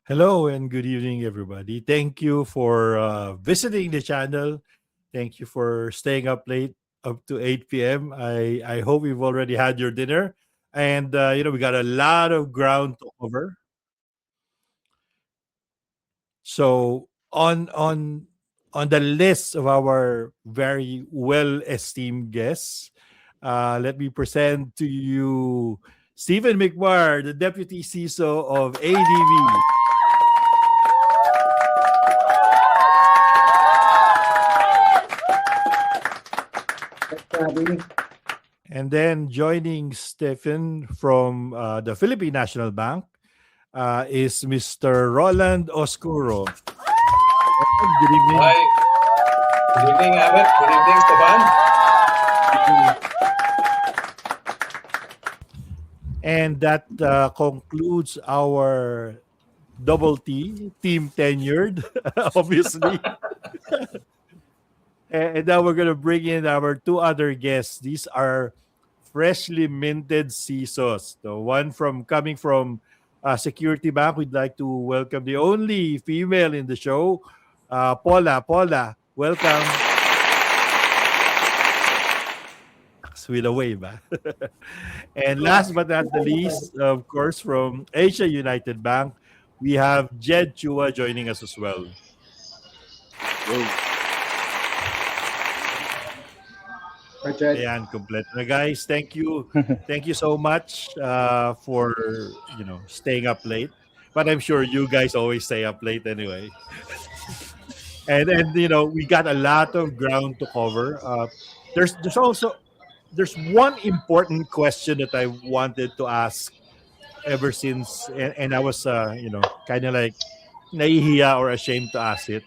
Hello and good evening, everybody. Thank you for visiting the channel. Thank you for staying up late up to 8 p.m. I hope you've already had your dinner. And, we got a lot of ground to cover. So, on the list of our very well esteemed guests, let me present to you Stephen McMahon, the Deputy CISO of ADV. Having And then joining Stephen from the Philippine National Bank is Mr. Roland Oscuro. Roland, good evening. Hi. Good evening, Abbott. Good evening, Stefan. And that concludes our double T, Team Tenured, obviously. And now we're going to bring in our two other guests. These are freshly minted CISOs. The one from coming from Security Bank, we'd like to welcome the only female in the show, Paula. Paula, welcome. With a wave. And last but not the least, of course, from Asia United Bank, we have Jed Chua joining us as well. Richard. Ayan, complete na guys. Thank you. Thank you so much for, staying up late. But I'm sure you guys always stay up late anyway. And we got a lot of ground to cover. There's also there's one important question that I wanted to ask ever since, and I was kind of like nahihiya or ashamed to ask it.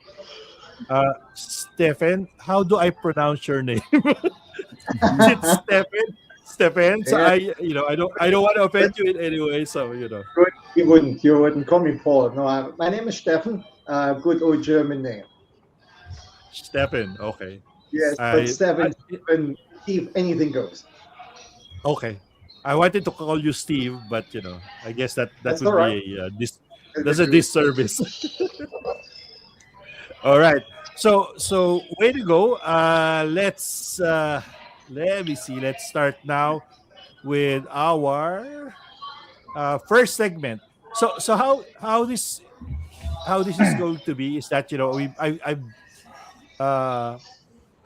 Stephen, how do I pronounce your name? Is it Stephen? Stephen. So Yeah, I don't want to offend you in any way. So. good. You wouldn't call me Paul. No, my name is Stefan. Good old German name. Stephen. Okay. Yes, but I, I Stephen, Steve, anything goes. okay. I wanted to call you Steve, but I guess that That's all would right. be That's that's a good. disservice. All right. So way to go. Let me see. Let's start now with our first segment. So how this is going to be is that I've uh,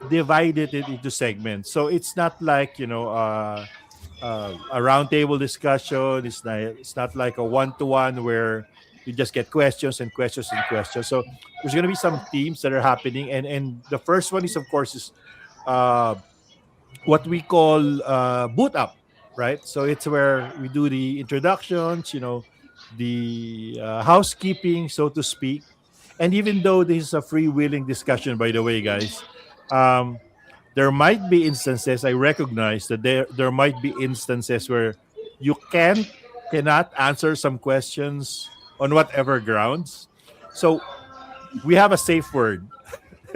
divided it into segments. So it's not like a roundtable discussion. It's not like a one-to-one where you just get questions and questions and questions. So there's going to be some themes that are happening, and the first one is, of course, is uh, what we call boot up, right? So it's where we do the introductions, the housekeeping, so to speak. And even though this is a freewheeling discussion, by the way, guys, um, there might be instances, I recognize that there might be instances where you cannot answer some questions on whatever grounds. So we have a safe word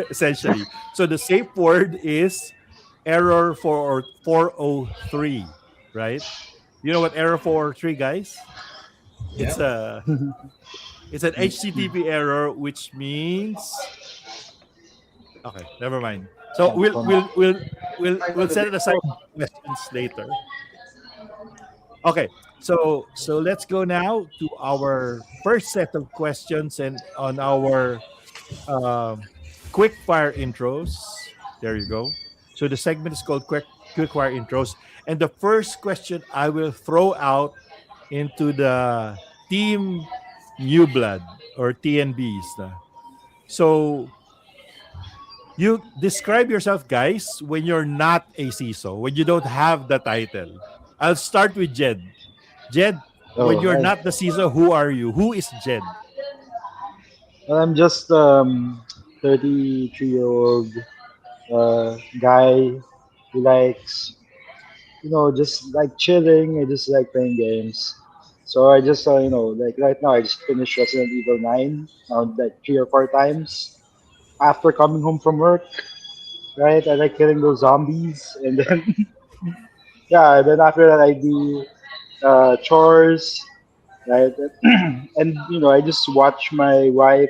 essentially. So the safe word is error 403, right? You know what error 403, guys? It's Yeah. a it's an HTTP error, which means okay, never mind. So we'll From we'll we'll we'll I we'll got a set big it aside problem. for questions later. Okay, so let's go now to our first set of questions and on our um, quick fire intros. There you go. So the segment is called quick fire intros, and the first question I will throw out into the team New Blood or TNBs. So you describe yourself, guys, when you're not a CISO, when you don't have the title. I'll start with Jed. Jed, when oh, you're right. not the CISO, who are you? Who is Jed? Well, I'm just 33-year-old guy who likes just like chilling. I just like playing games. So I just like right now I just finished Resident Evil 9 like 3 or 4 times after coming home from work. Right, I like killing those zombies, and then yeah, then after that I do chores, right? And I just watch my wife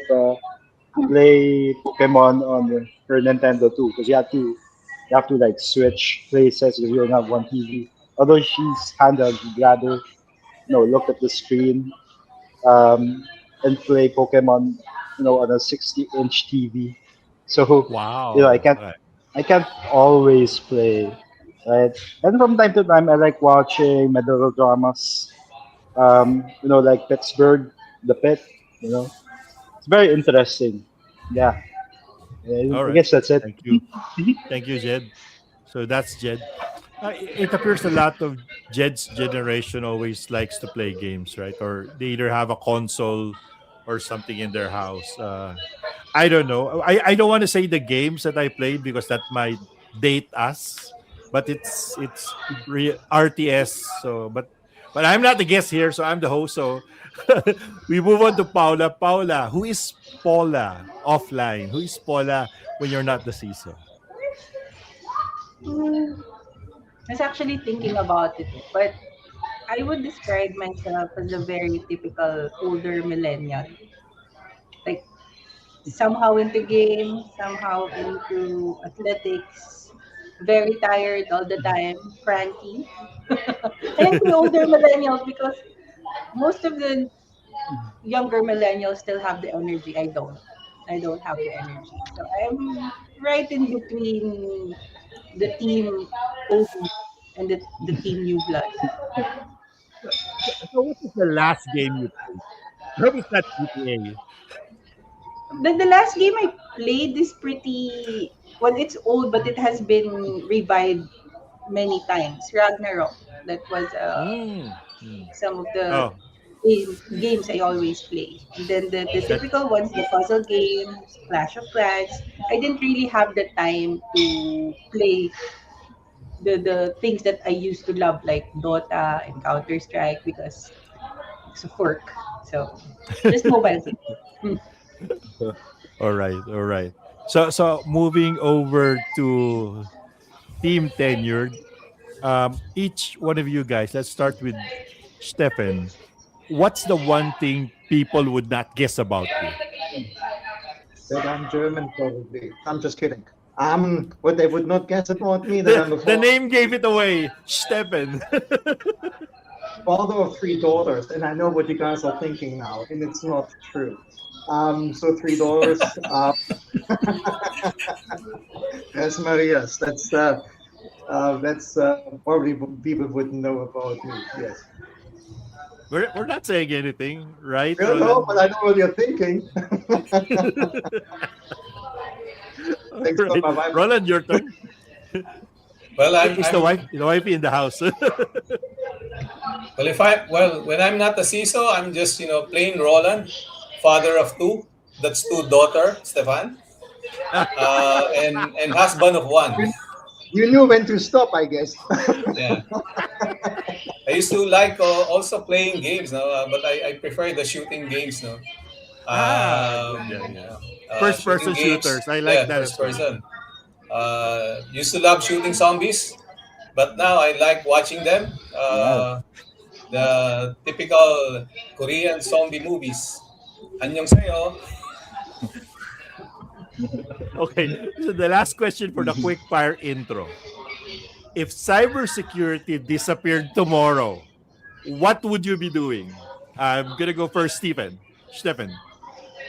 play Pokemon on her Nintendo too, because you have to like switch places because you don't have one TV. Although she's handheld, she'd rather look at the screen um, and play Pokemon, on a 60-inch TV. So I Wow. can't Right. I can't always play, right? And from time to time, I like watching melodramas. Like Pittsburgh, The Pit. It's very interesting. Yeah, All I right. guess that's it. Thank you. Thank you, Jed. So that's Jed. It appears a lot of Jed's generation always likes to play games, right? Or they either have a console or something in their house. I don't know. I don't want to say the games that I played because that might date us, but it's RTS. So, but I'm not the guest here, so I'm the host. So we move on to Paula. Paula, who is Paula offline? Who is Paula when you're not the CISO? Mm, I was actually thinking about it, but I would describe myself as a very typical older millennial. Like somehow into games, somehow into athletics, very tired all the time, cranky. I think the older millennials because most of the younger millennials still have the energy. I don't. I don't have the energy. So I'm right in between the team OG and the team new blood. So what is the last game you played? How is that GTA? The last game I played is pretty well. It's old, but it has been revived many times. Ragnarok. That was Mm. Mm. some of the Oh, games I always play. And then the that typical ones, the puzzle games, Clash of Clans. I didn't really have the time to play the things that I used to love, like Dota and Counter Strike, because of work. So just mobile games. Hmm. all right, all right. So moving over to team tenured. Each one of you guys, let's start with Stefan. What's the one thing people would not guess about you? That I'm German, probably. I'm just kidding. What they would not guess about me that The I'm a the name gave it away. Stefan. father of three daughters, and I know what you guys are thinking now, and it's not true. So three daughters. Yes, Marias. That's probably what people wouldn't know about me. Yes. We're not saying anything, right, I don't know, Roland? but I know what you're thinking. All Thanks for right, my wife. Roland, your turn. Well, Is the wife in the house? well if I well when I'm not the CISO, I'm just plain Roland, father of two. That's two daughter, Stefan, and husband of one. You, you knew when to stop, I guess. Yeah. I used to like also playing games, no, but I prefer the shooting games, no. Good. Yeah, yeah. Yeah, First shooting person games. shooters. I like Yeah, that as first well. person. Used to love shooting zombies, but now I like watching them. Wow. The typical Korean zombie movies. Anyong sayo. Okay. So the last question for the quick fire intro. If cybersecurity disappeared tomorrow, what would you be doing? I'm gonna go first, Stephen. Stephen.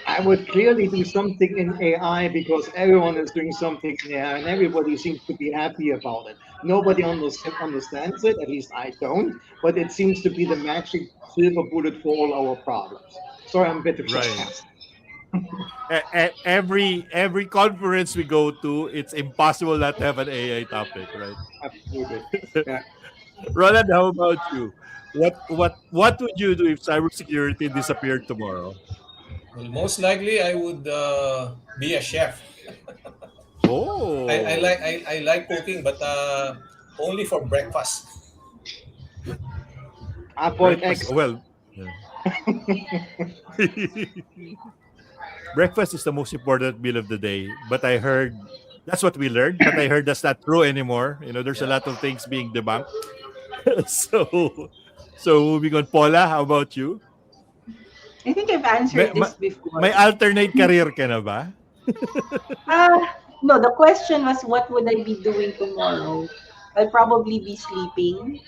I would clearly do something in AI because everyone is doing something in AI and everybody seems to be happy about it. Nobody understands it, at least I don't, but it seems to be the magic silver bullet for all our problems. Sorry, I'm a bit Right. sarcastic. Every conference we go to, it's impossible not to have an AI topic, right? Absolutely. Yeah. Roland, how about you? What would you do if cybersecurity disappeared tomorrow? Well, most likely I would be a chef. Oh, I like cooking, but only for breakfast. Avoid breakfast. eggs. Well, yeah. Breakfast is the most important meal of the day. But I heard that's what we learned. But I heard that's not true anymore. There's a Yeah. lot of things being debunked. so, so moving on, Paula. How about you? I think I've May, answered this ma- may before. alternate career ka na ba? No, the question was what would I be doing tomorrow? I'll probably be sleeping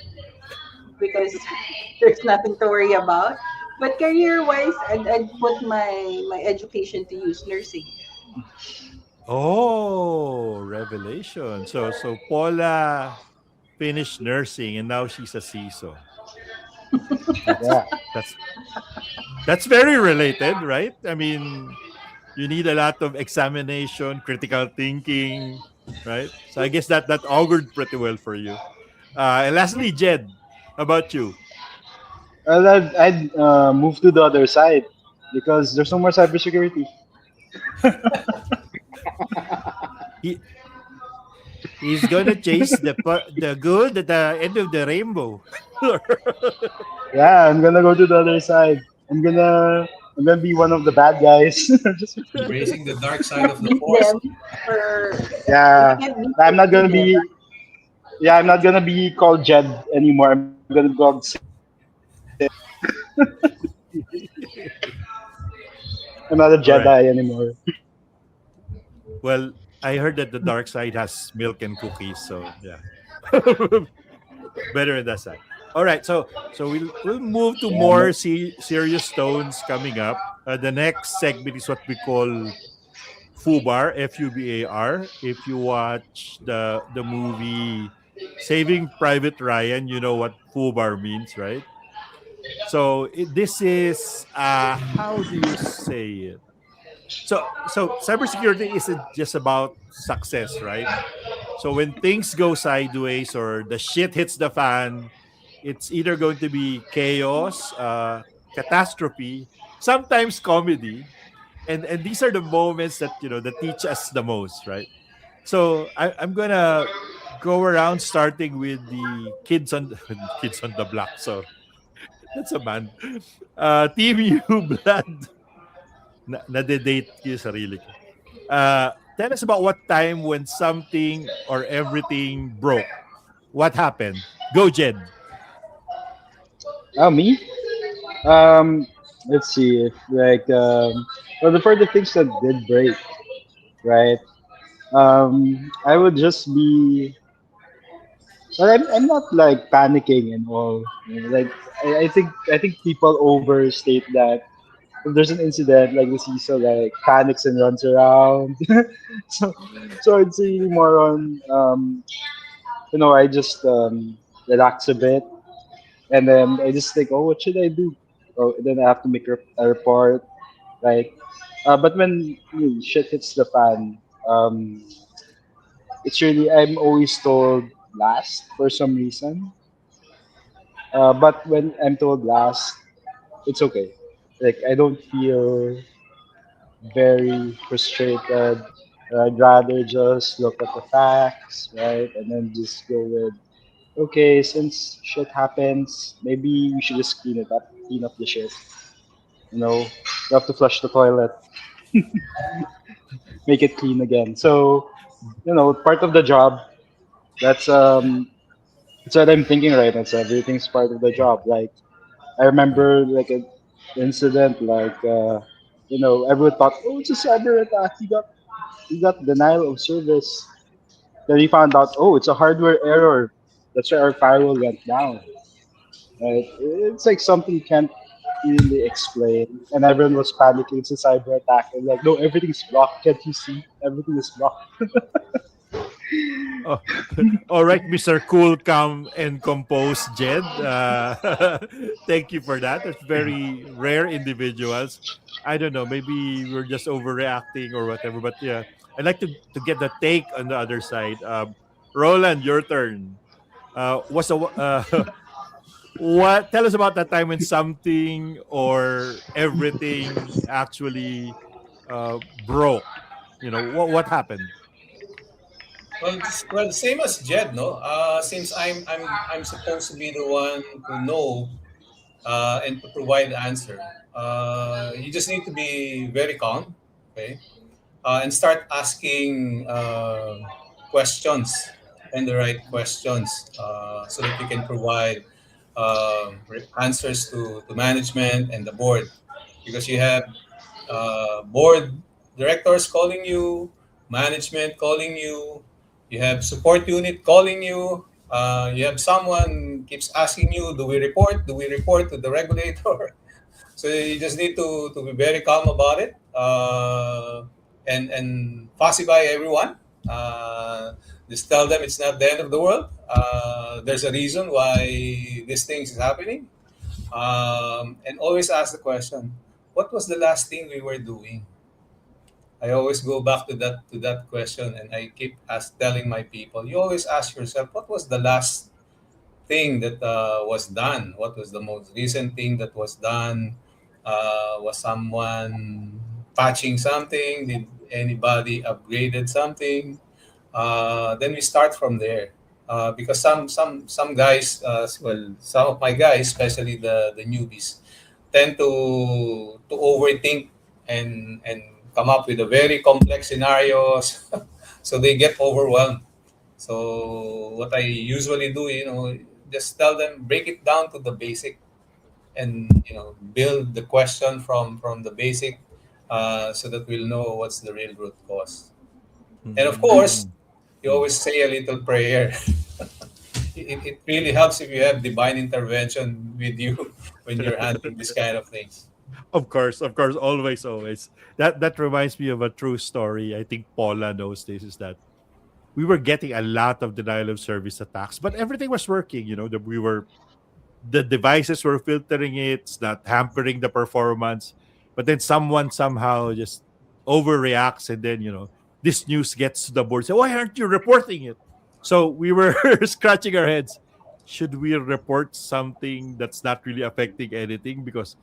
because there's nothing to worry about. But career-wise, I'd put my education to use, nursing. Oh, revelation. So Paula finished nursing and now she's a CISO. That's Yeah. that's that's very related, right? I mean, you need a lot of examination, critical thinking, right? So I guess that augured pretty well for you. And lastly, Jed, how about you? Well, I'd move to the other side because there's no more cybersecurity. He he's gonna chase the good at the end of the rainbow. Yeah, I'm gonna go to the other side. I'm gonna be one of the bad guys. Just Embracing the dark You side can't of the beat force. them for if you yeah. can't beat I'm them, not be gonna them. be yeah, I'm not gonna be called Jed anymore. I'm gonna be called Sid. I'm not a All right. Jedi anymore. Well, I heard that the dark side has milk and cookies, so yeah. Better on that side. All right, so we'll move to Yeah, but more serious tones coming up. The next segment is what we call FUBAR, FUBAR. If you watch the movie Saving Private Ryan, you know what FUBAR means, right? So this is how do you say it? So cybersecurity isn't just about success, right? So when things go sideways or the shit hits the fan, it's either going to be chaos, catastrophe, sometimes comedy, and these are the moments that that teach us the most, right? So I'm gonna go around starting with the kids on kids on the block. So that's a band. Team U Blood. Na-date ko yung sarili ko. Tell us about what time when something or everything broke. What happened? Go, Jed. oh me? Um, let's see if well, for the things that did break, right? I would just be well, I'm not like panicking and all. You know, like I think people overstate that. If there's an incident like the CISO like panics and runs around. so so it's really more on I just relax a bit and then I just think, oh, what should I do? Oh, then I have to make a report, right? But when shit hits the fan, it's really I'm always told last for some reason. But when I'm told last, it's okay. Like I don't feel very frustrated. I'd rather just look at the facts, right, and then just go with, okay, since shit happens, maybe we should just clean up the shit. You have to flush the toilet, make it clean again. So, part of the job. That's what I'm thinking right now. So everything's part of the job. Like I Right. remember like an incident like everyone thought, oh, it's a cyber attack. You got denial of service. Then we found out, oh, it's a hardware error. That's why our firewall went down. Right? It's like something you can't really explain. And everyone was panicking. It's a cyber attack. And like, no, everything's blocked. Can't you see? Everything is blocked. Oh, all right, Mr. Cool, Calm, and Composed, Jed. Thank you for that. That's very rare individuals. I don't know. Maybe we're just overreacting or whatever. But yeah, I'd like to get the take on the other side. Roland, your turn. What's the what? Tell us about that time when something or everything actually broke. What happened? Well, same as Jed, no. Since I'm supposed to be the one to know and to provide the answer. You just need to be very calm, okay, and start asking questions and the right questions so that you can provide answers to management and the board. because you have board directors calling you, management calling you, you have support unit calling you, you have someone keeps asking you, do we report? Do we report to the regulator? So you just need to be very calm about it, and pacify everyone. Just tell them it's not the end of the world. There's a reason why these things is happening, and always ask the question, what was the last thing we were doing? I always go back to that question, and I keep telling my people, you always ask yourself, what was the last thing that was done? What was the most recent thing that was done? Was someone patching something? Did anybody upgraded something? Then we start from there. Because some guys, well, some of my guys, especially the newbies, tend to overthink and come up with a very complex scenarios, so they get overwhelmed. So what I usually do, just tell them, break it down to the basic, and build the question from the basic, so that we'll know what's the real root cause. And of course, Mm. you always say a little prayer. It really helps if you have divine intervention with you when you're handling this kind of things. Of course, always, always. That reminds me of a true story. I think Paula knows this. Is that we were getting a lot of denial of service attacks, but everything was working. The devices were filtering it. It's not hampering the performance. But then someone somehow just overreacts, and then this news gets to the board. Say, why aren't you reporting it? So we were scratching our heads. Should we report something that's not really affecting anything? Because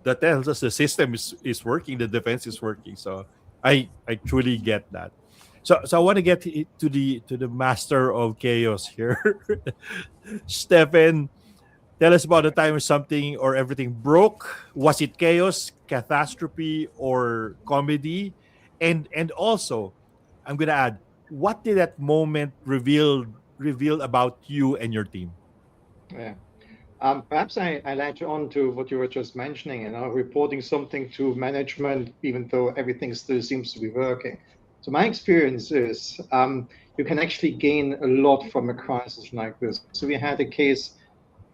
that tells us the system is working, the defense is working. So I truly get that. So I want to get to the master of chaos here. Stephen, tell us about the time when something or everything broke. Was it chaos, catastrophe, or comedy? And also, I'm gonna add, what did that moment reveal about you and your team? Yeah. Perhaps I latch on to what you were just mentioning, reporting something to management, even though everything still seems to be working. So my experience is you can actually gain a lot from a crisis like this. So we had a case.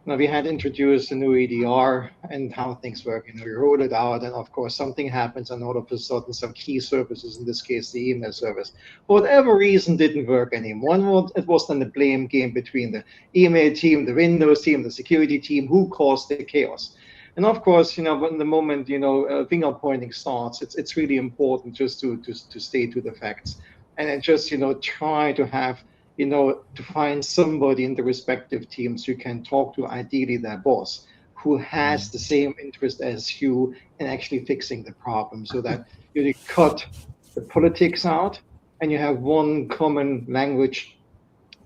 We had introduced a new EDR and how things work. We roll it out, and of course, something happens, and all of a sudden, some key services, in this case, the email service, for whatever reason, didn't work anymore. It was then the blame game between the email team, the Windows team, the security team, who caused the chaos. And of course, when the moment finger pointing starts, it's really important just to stay to the facts, and then just try to have to find somebody in the respective teams you can talk to, ideally their boss, who has the same interest as you in actually fixing the problem, so that you cut the politics out and you have one common language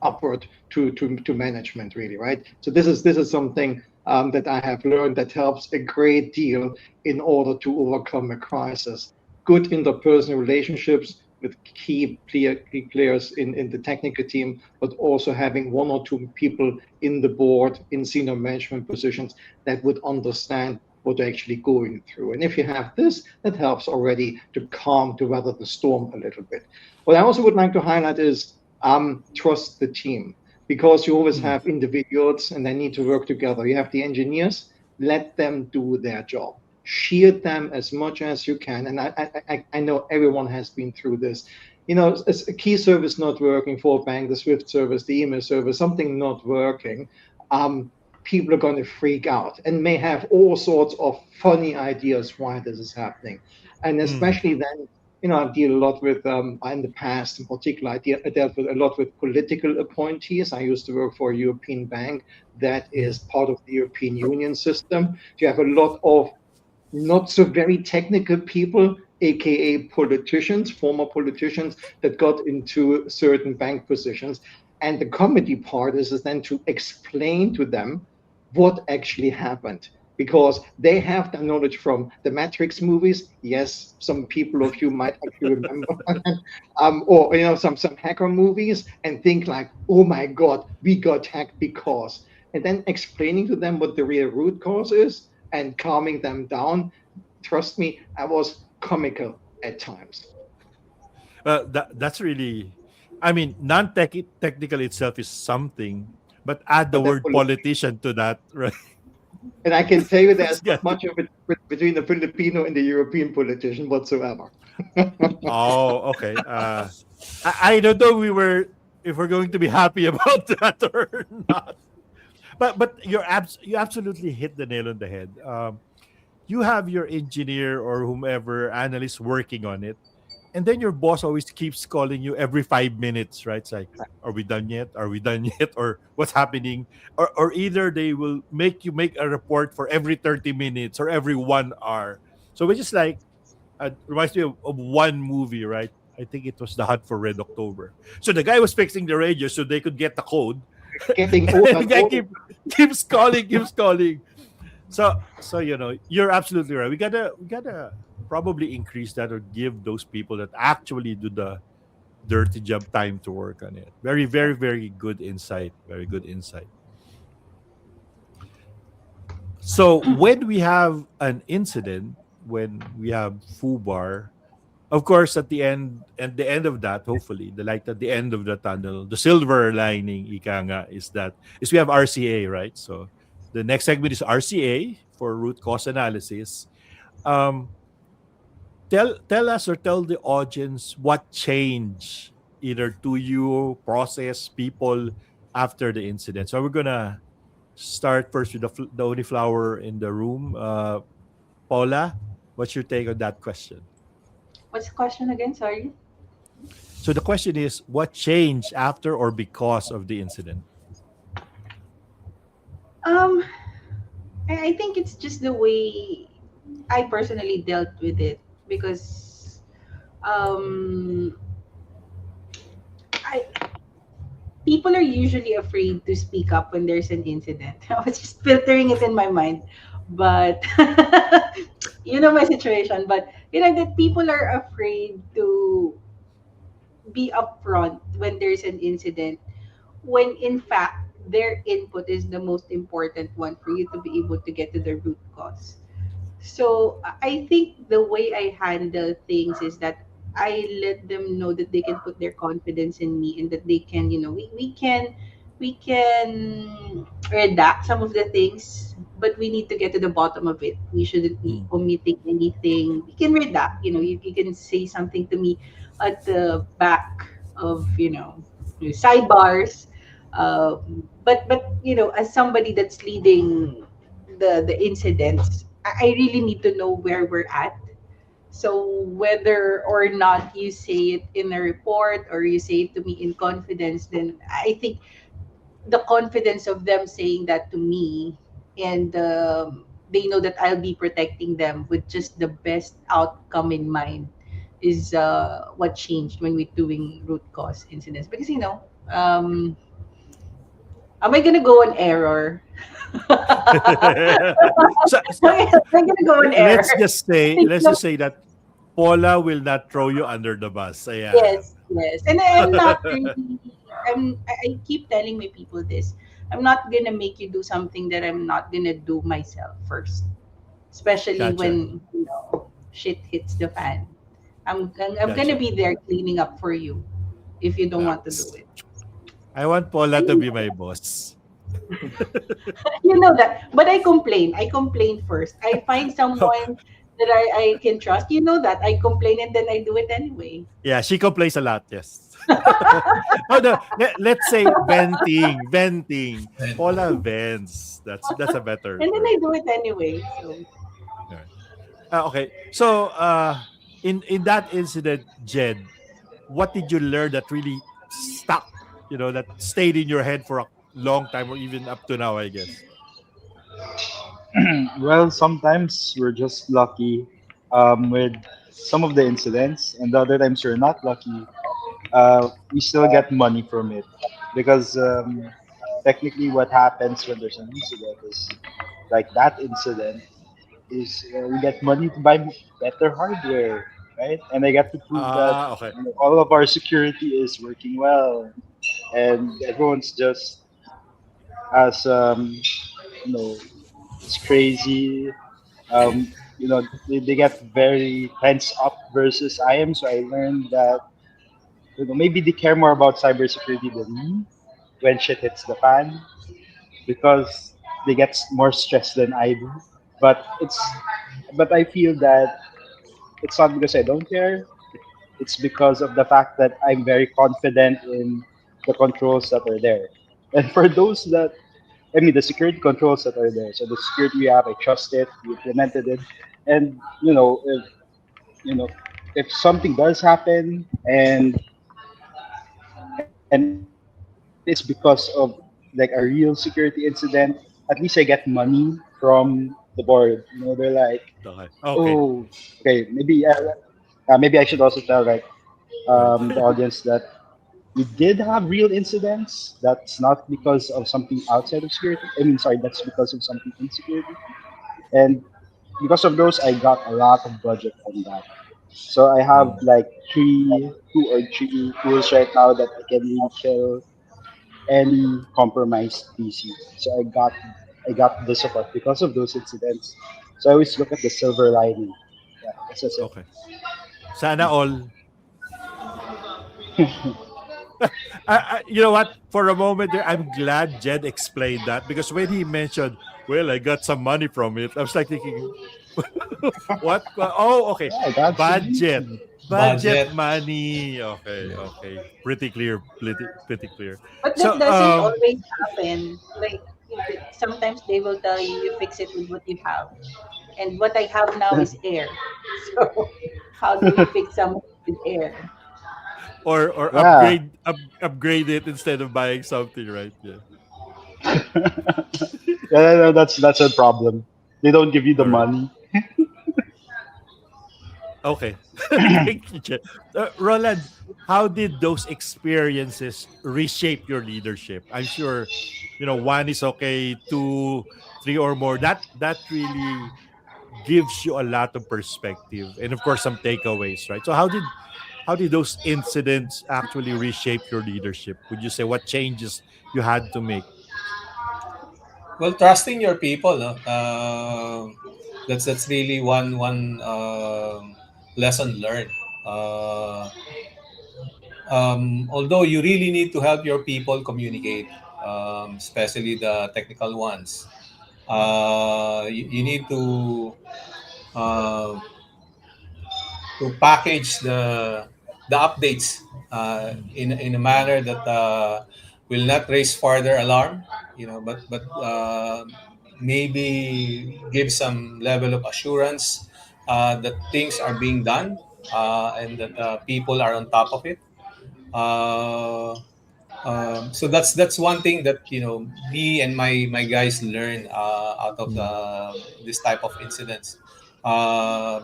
upward to management, really, right? So this is something that I have learned that helps a great deal in order to overcome a crisis. Good interpersonal relationships with key players in the technical team, but also having one or two people in the board in senior management positions that would understand what they're actually going through. And if you have this, that helps already to weather the storm a little bit. What I also would like to highlight is trust the team, because you always Mm. have individuals and they need to work together. You have the engineers, let them do their job. Shield them as much as you can. And I know everyone has been through this. As a key service not working for a bank, the Swift service, the email service, something not working, people are going to freak out and may have all sorts of funny ideas why this is happening. And Mm. especially then, I deal a lot with, in the past in particular, I dealt with a lot with political appointees. I used to work for a European bank that is part of the European Union system. So you have a lot of not so very technical people, aka politicians, former politicians that got into certain bank positions. And the comedy part is then to explain to them what actually happened. Because they have the knowledge from the Matrix movies. Yes, some people of you might actually remember, or some hacker movies, and think like, "Oh my God, we got hacked because." And then explaining to them what the real root cause is and calming them down, Trust me, I was comical at times. That's really, I mean, non-technical itself is something, but add the But then word politician to that, right? and I can tell you It's there's not got much of a difference between the Filipino and the European politician whatsoever. Oh, okay. I don't know if we're going to be happy about that or not. But you absolutely hit the nail on the head. You have your engineer or whomever analyst working on it, and then your boss always keeps calling you every 5 minutes, right? It's like, are we done yet? Are we done yet? Or what's happening? Or either they will make you make a report for every 30 minutes or every 1 hour. So which is like reminds me of one movie, right? I think it was The Hunt for Red October. So the guy was fixing the radio so they could get the code. Getting And older the and guy older. keeps calling, keeps calling. So you're absolutely right. We gotta probably increase that or give those people that actually do the dirty job time to work on it. Very, very, very good insight. Very good insight. So when we have an incident, when we have FUBAR, of course, at the end of that, hopefully, the light at the end of the tunnel, the silver lining, ika nga, is we have RCA, right? So the next segment is RCA for root cause analysis. Um, tell us or tell the audience what changed either to you, process, people after the incident. So we're gonna start first with the only flower in the room. Paula, what's your take on that question? What's the question again? Sorry. So the question is, what changed after or because of the incident? Um, I think it's just the way I personally dealt with it because um, I people are usually afraid to speak up when there's an incident. I was just filtering it in my mind, but you know my situation. But you know that people are afraid to be upfront when there's an incident, when in fact their input is the most important one for you to be able to get to the root cause. So I think the way I handle things is that I let them know that they can put their confidence in me and that they can, you know, we can redact some of the things, but we need to get to the bottom of it. We shouldn't be Mm, omitting anything. We can redact, you know, you can say something to me at the back of, sidebars. But you know, as somebody that's leading the incidents, I really need to know where we're at. So whether or not you say it in a report or you say it to me in confidence, then I think the confidence of them saying that to me, and they know that I'll be protecting them with just the best outcome in mind, is what changed when we're doing root cause incidents. Because am I gonna go on error? so, so I'm gonna go on error. let's just say that Paula will not throw you under the bus. Ayan. Yes, yes. And I'm not really I keep telling my people this. I'm not gonna make you do something that I'm not gonna do myself first. Especially Gotcha. when, shit hits the fan. I'm gonna Gotcha. be there cleaning up for you if you don't Yeah. want to do it. I want Paula And to be my boss. you know that. But I complain. I complain first. I find someone that I can trust. You know that. I complain and then I do it anyway. Yeah, she complains a lot. Yes. Oh no. Let's say venting, venting. And Paula vents. That's a better And then word. I do it anyway. So Yeah. Okay. So in that incident, Jed, what did you learn that really stuck? That stayed in your head for a long time or even up to now, I guess. Well, sometimes we're just lucky with some of the incidents, and the other times we're not lucky. We still get money from it because technically, what happens when there's an incident is like that incident is we get money to buy better hardware, right? And I get to prove that Okay. all of our security is working well, and everyone's just as it's crazy. they get very tense up versus I am. So I learned that maybe they care more about cybersecurity than me when shit hits the fan because they get more stressed than I do. But but I feel that it's not because I don't care. It's because of the fact that I'm very confident in the controls that are there. And for those that, I mean, the security controls that are there. So the security we have, I trust it. We implemented it, and if something does happen and it's because of like a real security incident, at least I get money from the board. They're like, Okay. oh, Okay. okay, maybe I should also tell like Right. the audience that we did have real incidents. That's not because of something outside of security. I mean, sorry, that's because of something in security. And because of those, I got a lot of budget from that. So I have Mm. like two or three tools right now that I can really kill any compromised PC. So I got the support because of those incidents. So I always look at the silver lining. Yeah, that's it. Okay. Sana all. You know what? For a moment there, I'm glad Jed explained that because when he mentioned, "Well, I got some money from it," I was like thinking, "What? Oh, okay. Yeah, I got some. Budget, budget Budget. money. Okay, Yeah. okay. Pretty clear. Pretty clear." But So, that doesn't always happen. Like sometimes they will tell you you fix it with what you have. And what I have now is air. So how do we fix something with air? or Yeah. upgrade it instead of buying something, right? Yeah. Yeah, no, that's a problem. They don't give you the All right. money. Okay. Thank you, Jed. Roland, how did those experiences reshape your leadership? I'm sure, one is okay, two, three or more. That really gives you a lot of perspective and of course some takeaways, right? So how did those incidents actually reshape your leadership? Would you say what changes you had to make? Well, trusting your people, no? That's really one lesson learned. Uh, although you really need to help your people communicate, especially the technical ones. You need uh, to package the updates in a manner that will not raise further alarm, but maybe give some level of assurance that things are being done and that people are on top of it. Uh, so that's one thing that me and my guys learn out of Mm, this type of incidents.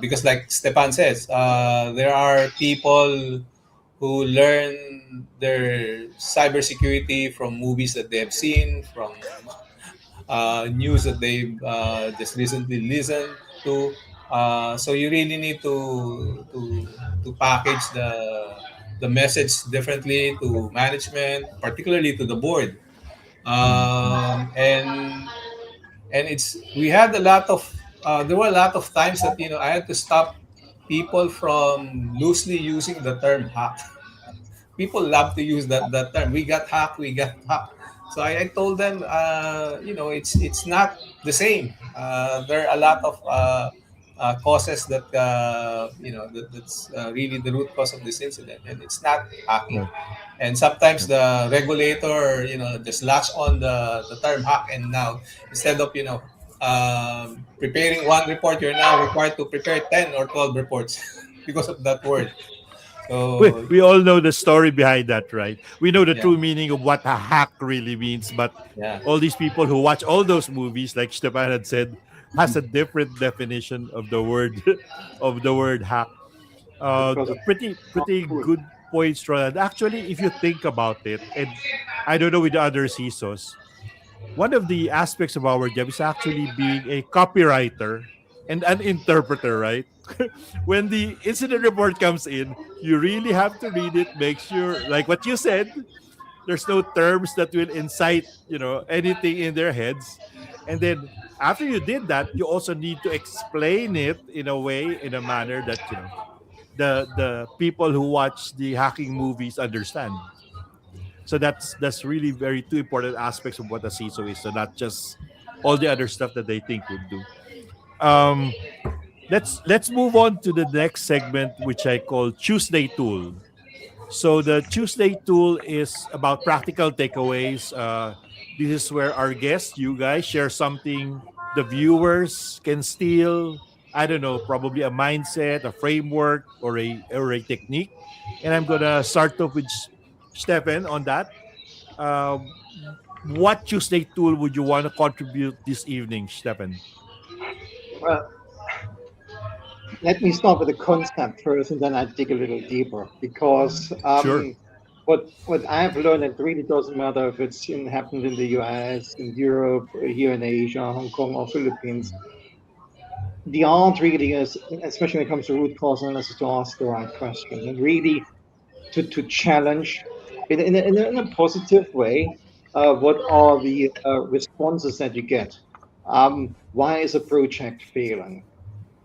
Because like Stepan says, there are people who learn their cybersecurity from movies that they have seen, from news that they've just recently listened to. So you really need to package the message differently to management, particularly to the board. mm, And it's we had a lot of there were a lot of times that I had to stop people from loosely using the term hack. People love to use that term. We got hacked. We got hacked. So I told them, it's not the same. There are a lot of causes that's really the root cause of this incident, and it's not hacking. right, And sometimes right. the regulator, just latch on the term hack, and now instead of preparing one report, you're now required to prepare 10 or 12 reports because of that word. we, So we all know the story behind that, right? We know the yeah, true meaning of what a hack really means, but yeah. all these people who watch all those movies, like Stepan had said, has a different definition of the word of the word hack. because of Pretty food. good points, Roland. Actually, if you think about it, and I don't know with the other CISOs, one of the aspects of our job is actually being a copywriter and an interpreter, right? When the incident report comes in, you really have to read it, make sure, like what you said, there's no terms that will incite, anything in their heads. And then after you did that, you also need to explain it in a way, in a manner that, the people who watch the hacking movies understand. So that's really very two important aspects of what a CISO is. So not just all the other stuff that they think would do. Um, let's move on to the next segment, which I call Tuesday Tool. So the Tuesday Tool is about practical takeaways. This is where our guests, you guys, share something the viewers can steal. I don't know, probably a mindset, a framework, or a technique. And I'm gonna start off with Stephen on that. Um, what Tuesday tool would you want to contribute this evening, Stephen? Well, let me start with the concept first, and then I dig a little deeper because Sure. what I've learned, it really doesn't matter if it's happened in the US, in Europe, here in Asia, Hong Kong, or Philippines. The art really is, especially when it comes to root cause analysis, to ask the right questions and really to challenge in a positive way. What are the responses that you get? Why is a project failing?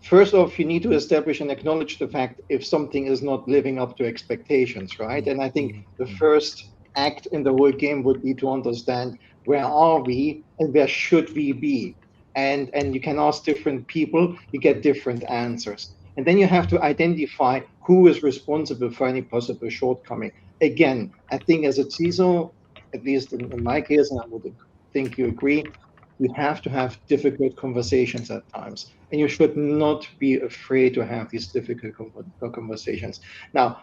First off, you need to establish and acknowledge the fact if something is not living up to expectations, right? And I think the first act in the whole game would be to understand where are we and where should we be. And you can ask different people, you get different answers. And then you have to identify who is responsible for any possible shortcoming. Again, I think as a CISO, at least in my case, and I would think you agree, we have to have difficult conversations at times, and you should not be afraid to have these difficult conversations. Now,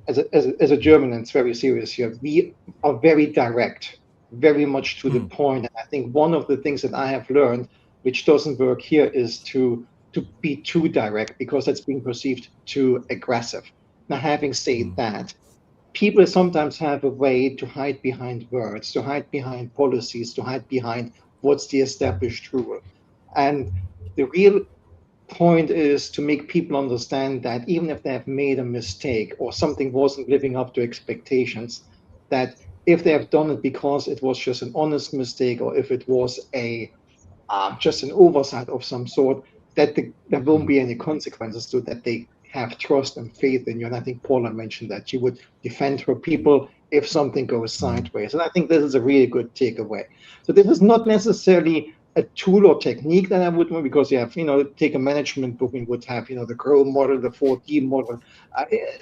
as a German, and it's very serious here, we are very direct, very much to the Mm, point. And I think one of the things that I have learned, which doesn't work here, is to be too direct because that's being perceived too aggressive. Now, having said mm, that, people sometimes have a way to hide behind words, to hide behind policies, to hide behind what's the established rule. And the real point is to make people understand that even if they have made a mistake or something wasn't living up to expectations, that if they have done it because it was just an honest mistake or if it was a just an oversight of some sort, that there won't mm, be any consequences to that. They have trust and faith in you. And I think Paula mentioned that she would defend her people if something goes mm, sideways. And I think this is a really good takeaway. So this is not necessarily a tool or technique that I would want, because you have, take a management book and would have, the Grow model, the 4D model.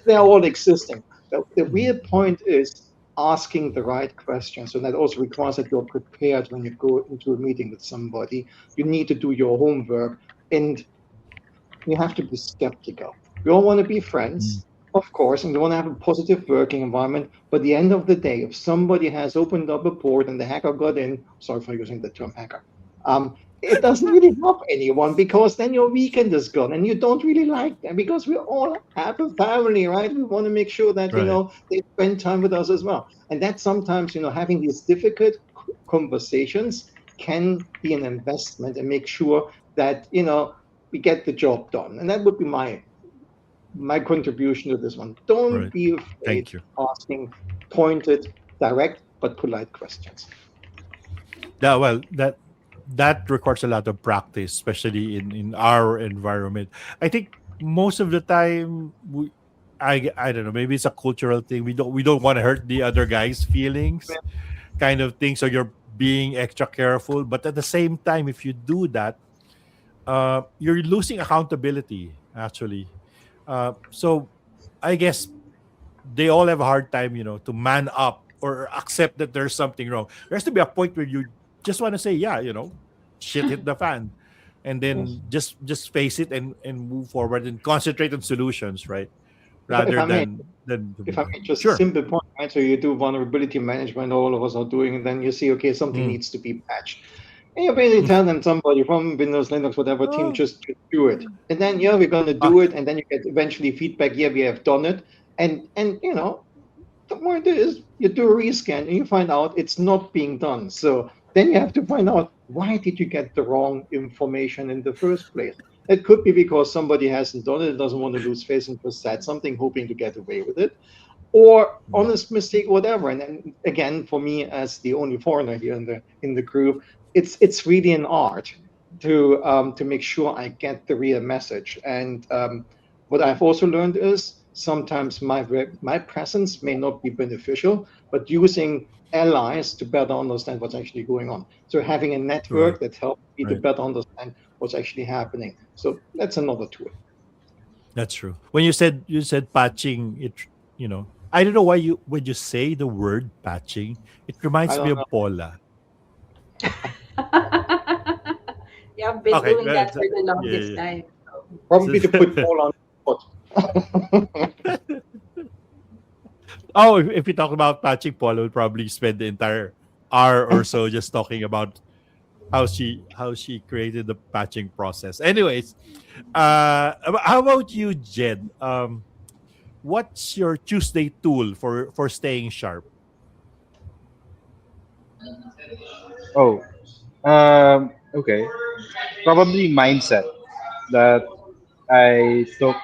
They're all existing. The mm, real point is asking the right questions. And that also requires that you're prepared when you go into a meeting with somebody. You need to do your homework and you have to be skeptical. We all want to be mm, friends, of course, and we want to have a positive working environment. But at the end of the day, if somebody has opened up a port and the hacker got in, sorry for using the term hacker, it doesn't really help anyone, because then your weekend is gone and you don't really like them, because we all have a family, right? We want to make sure that, right. they spend time with us as well. And that sometimes, having these difficult conversations can be an investment and make sure that, we get the job done. And that would be my contribution to this one. Don't Right. be afraid Thank you. of asking pointed, direct, but polite questions. Yeah, well, that requires a lot of practice, especially in our environment. I think most of the time I don't know, maybe it's a cultural thing. We don't want to hurt the other guy's feelings, kind of thing. So you're being extra careful. But at the same time, if you do that, you're losing accountability, actually. So I guess they all have a hard time, to man up or accept that there's something wrong. There has to be a point where you just want to say, yeah, shit hit the fan, and Yes. then just face it and move forward and concentrate on solutions, right? If Rather I may, than if I may, just a sure. simple point, right? So you do vulnerability management, all of us are doing, and then you see, okay, something Mm. needs to be patched. And you basically tell them, somebody from Windows, Linux, whatever team, Oh. just do it. And then, yeah, we're going to Ah, do it. And then you get eventually feedback, yeah, we have done it. And the point is, you do a rescan and you find out it's not being done. So then you have to find out, why did you get the wrong information in the first place? It could be because somebody hasn't done it, doesn't want to lose face and just said something, hoping to get away with it. or Mm. honest mistake, whatever. And then again, for me as the only foreigner here in the group, it's really an art to make sure I get the real message. And what I've also learned is sometimes my presence may not be beneficial, but using allies to better understand what's actually going on. So having a Right. network that helps me to Right. better understand what's actually happening. So that's another tool. That's true. When you said patching, I don't know why you when you say the word patching, it I reminds me don't of know. Paula. Yeah, I've been Okay, doing that for the longest yeah, time. Probably to put yeah. Paul on the spot. Oh, if we talk about patching, Paula will probably spend the entire hour or so just talking about how she created the patching process. Anyways, how about you, Jed? What's your Tuesday tool for staying sharp? Oh, okay. Probably mindset that I took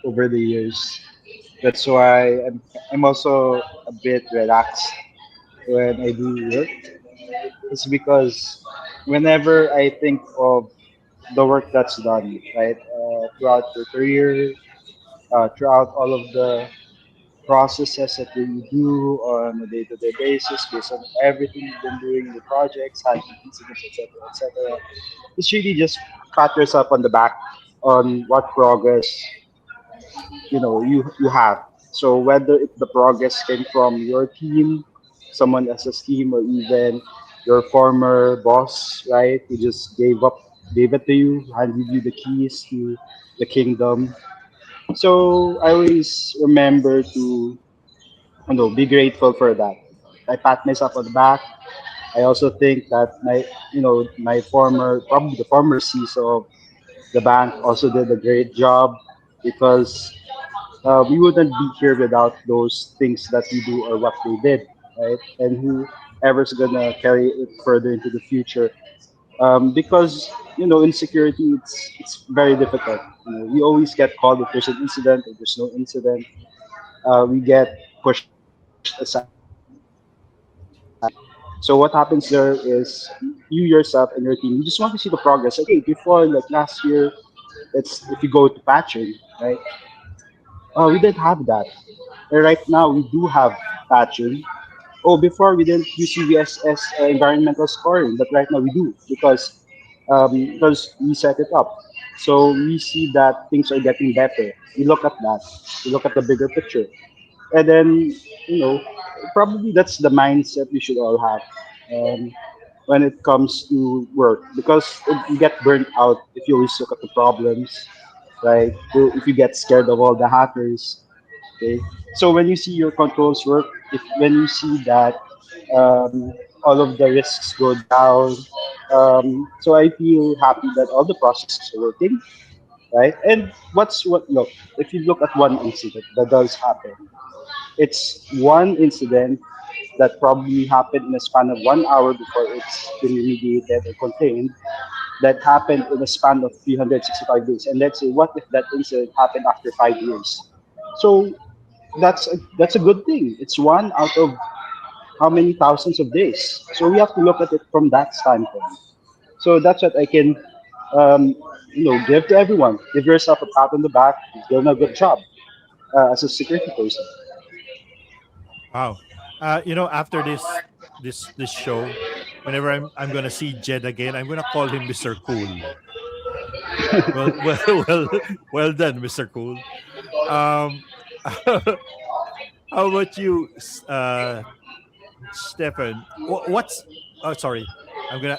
over the years. That's why I'm also a bit relaxed when I do work. It's because whenever I think of the work that's done, right, throughout your career, throughout all of the processes that you do on a day-to-day basis, based on everything you've been doing in the projects, handling incidents, etc., etc., it's really just pat yourself on the back on what progress you have. So whether if the progress came from your team, someone else's team, or even your former boss, right, who just gave it to you, handed you the keys to the kingdom. So I always remember to be grateful for that. I pat myself on the back. I also think that my former, probably the former CISO of the bank also did a great job because we wouldn't be here without those things that we do or what they did, right? And whoever's gonna carry it further into the future, because in security it's very difficult. We always get called if there's an incident. If there's no incident, we get pushed aside. So what happens there is you yourself and your team, you just want to see the progress. Like, hey, before like last year, if you go to patching, right? We didn't have that. And right now we do have patching. Oh, before we didn't use CVSS environmental scoring, but right now we do because we set it up. So we see that things are getting better. We look at that. We look at the bigger picture, and then you know probably that's the mindset we should all have um, when it comes to work because you get burnt out if you always look at the problems, right? If you get scared of all the hackers. Okay. So when you see your controls work, if when you see that all of the risks go down, so I feel happy that all the processes are working, right? And what look, if you look at one incident that does happen, it's one incident that probably happened in a span of 1 hour before it's been remediated or contained. That happened in a span of 365 days. And let's say, what if that incident happened after 5 years? So that's a good thing. It's one out of how many thousands of days. So we have to look at it from that standpoint. So that's what I can, um, give to everyone. Give yourself a pat on the back. You've done a good job as a security person. Wow. After this show, whenever I'm gonna see Jed again, I'm gonna call him Mr. Cool. Well, well, well done, Mr. Cool. Um, how about you, Stefan? What's Oh, sorry.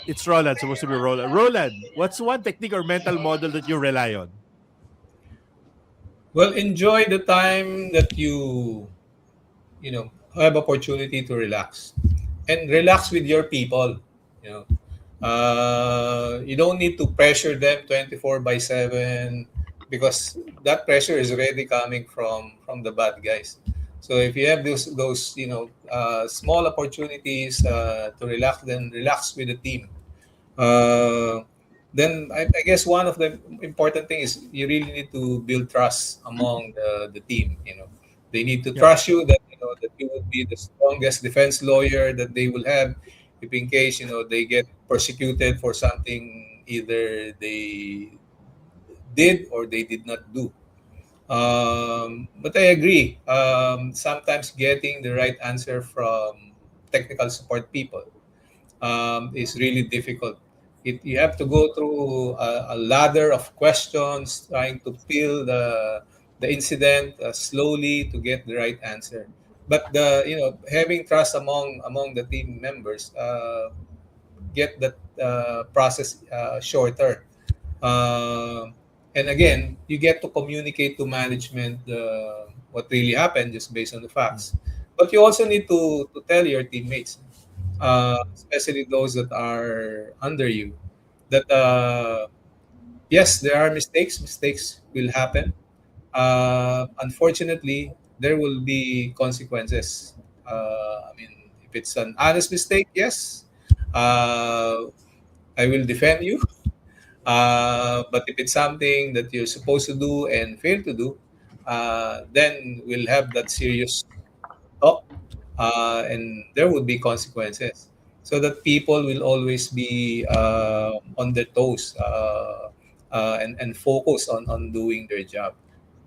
It's Roland. Supposed to be Roland. Roland, what's one technique or mental model that you rely on? Well, enjoy the time that have opportunity to relax, and relax with your people. You know, you don't need to pressure them 24/7 because that pressure is already coming from the bad guys. So if you have those small opportunities to relax, then relax with the team. Uh, then I guess one of the important thing is you really need to build trust among the team. They need to Yep. trust you that that you would be the strongest defense lawyer that they will have if in case they get persecuted for something either they did or they did not do. But I agree. Sometimes getting the right answer from technical support people is really difficult. You have to go through a ladder of questions, trying to peel the incident slowly to get the right answer. But having trust among the team members get that process shorter. Uh, and again, you get to communicate to management what really happened just based on the facts. But you also need to tell your teammates, especially those that are under you, that yes, there are mistakes. Mistakes will happen. Unfortunately, there will be consequences. I mean, if it's an honest mistake, yes, uh, I will defend you. But if it's something that you're supposed to do and fail to do, then we'll have that serious talk, and there would be consequences. So that people will always be on their toes and focus on doing their job.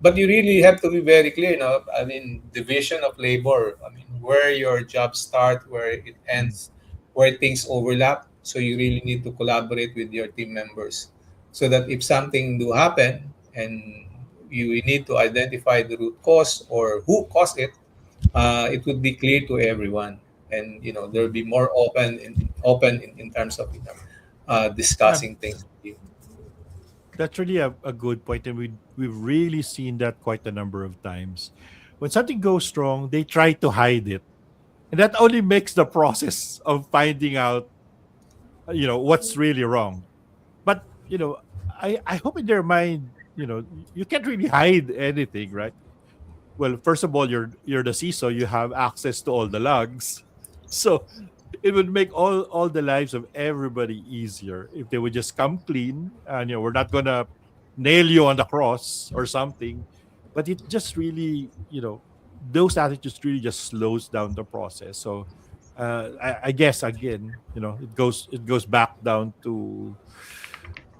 But you really have to be very clear. I mean, division of labor. I mean, where your job start, where it ends, where things overlap. So you really need to collaborate with your team members, so that if something do happen and you need to identify the root cause or who caused it, it would be clear to everyone, and there'll be more open in terms of Yeah, discussing things with you. that's really a good point, and we've really seen that quite a number of times. When something goes wrong, they try to hide it, and that only makes the process of finding out, what's really wrong. But I hope in their mind, you can't really hide anything, right? Well, first of all, you're the CISO, you have access to all the logs, so it would make all the lives of everybody easier if they would just come clean, and we're not gonna nail you on the cross or something. But it just really, those attitudes really just slows down the process. So I guess again, it goes back down to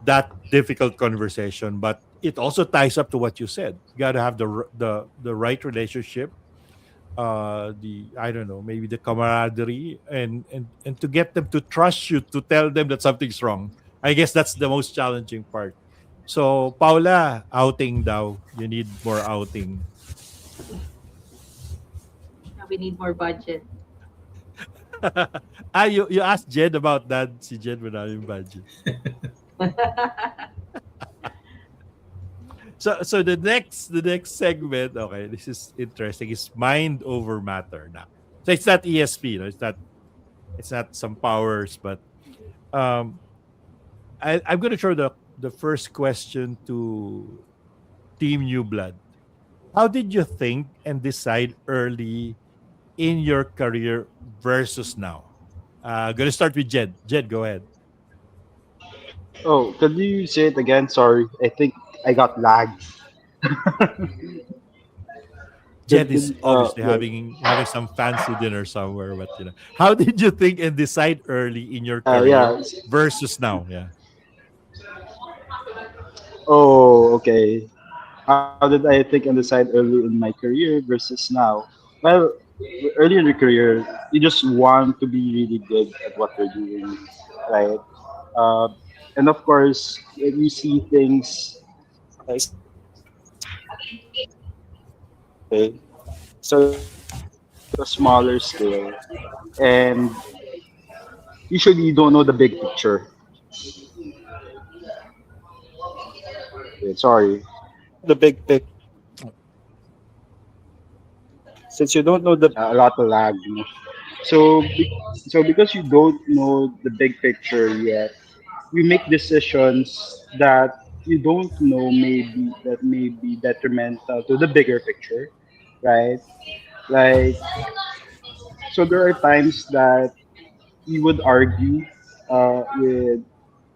that difficult conversation, but it also ties up to what you said. You got to have the right relationship, the, I don't know, maybe the camaraderie, and to get them to trust you, to tell them that something's wrong. I guess that's the most challenging part. So Paula, outing daw, you need more outing. Now we need more budget. You asked Jed about that, si Jed wala yung budget. So the next segment, okay, this is interesting, is mind over matter now. So it's not ESP, it's not some powers, but um I'm gonna throw the first question to Team New Blood. How did you think and decide early in your career versus now? Gonna start with Jed. Jed, go ahead. Oh, could you say it again? Sorry, I think I got lagged. Jed is obviously Wait. having some fancy dinner somewhere, but how did you think and decide early in your career Yeah. versus now? Yeah. Oh, okay. How did I think and decide early in my career versus now? Well, early in your career, you just want to be really good at what you're doing, right? Uh, and of course, when you see things, okay, so you see things to a smaller scale, and usually you don't know the big picture. Wait, sorry. The big picture. Since you don't know the a lot of lag, you know. So because you don't know the big picture yet, you make decisions that you don't know may be detrimental to the bigger picture, right? Like, so there are times that you would argue with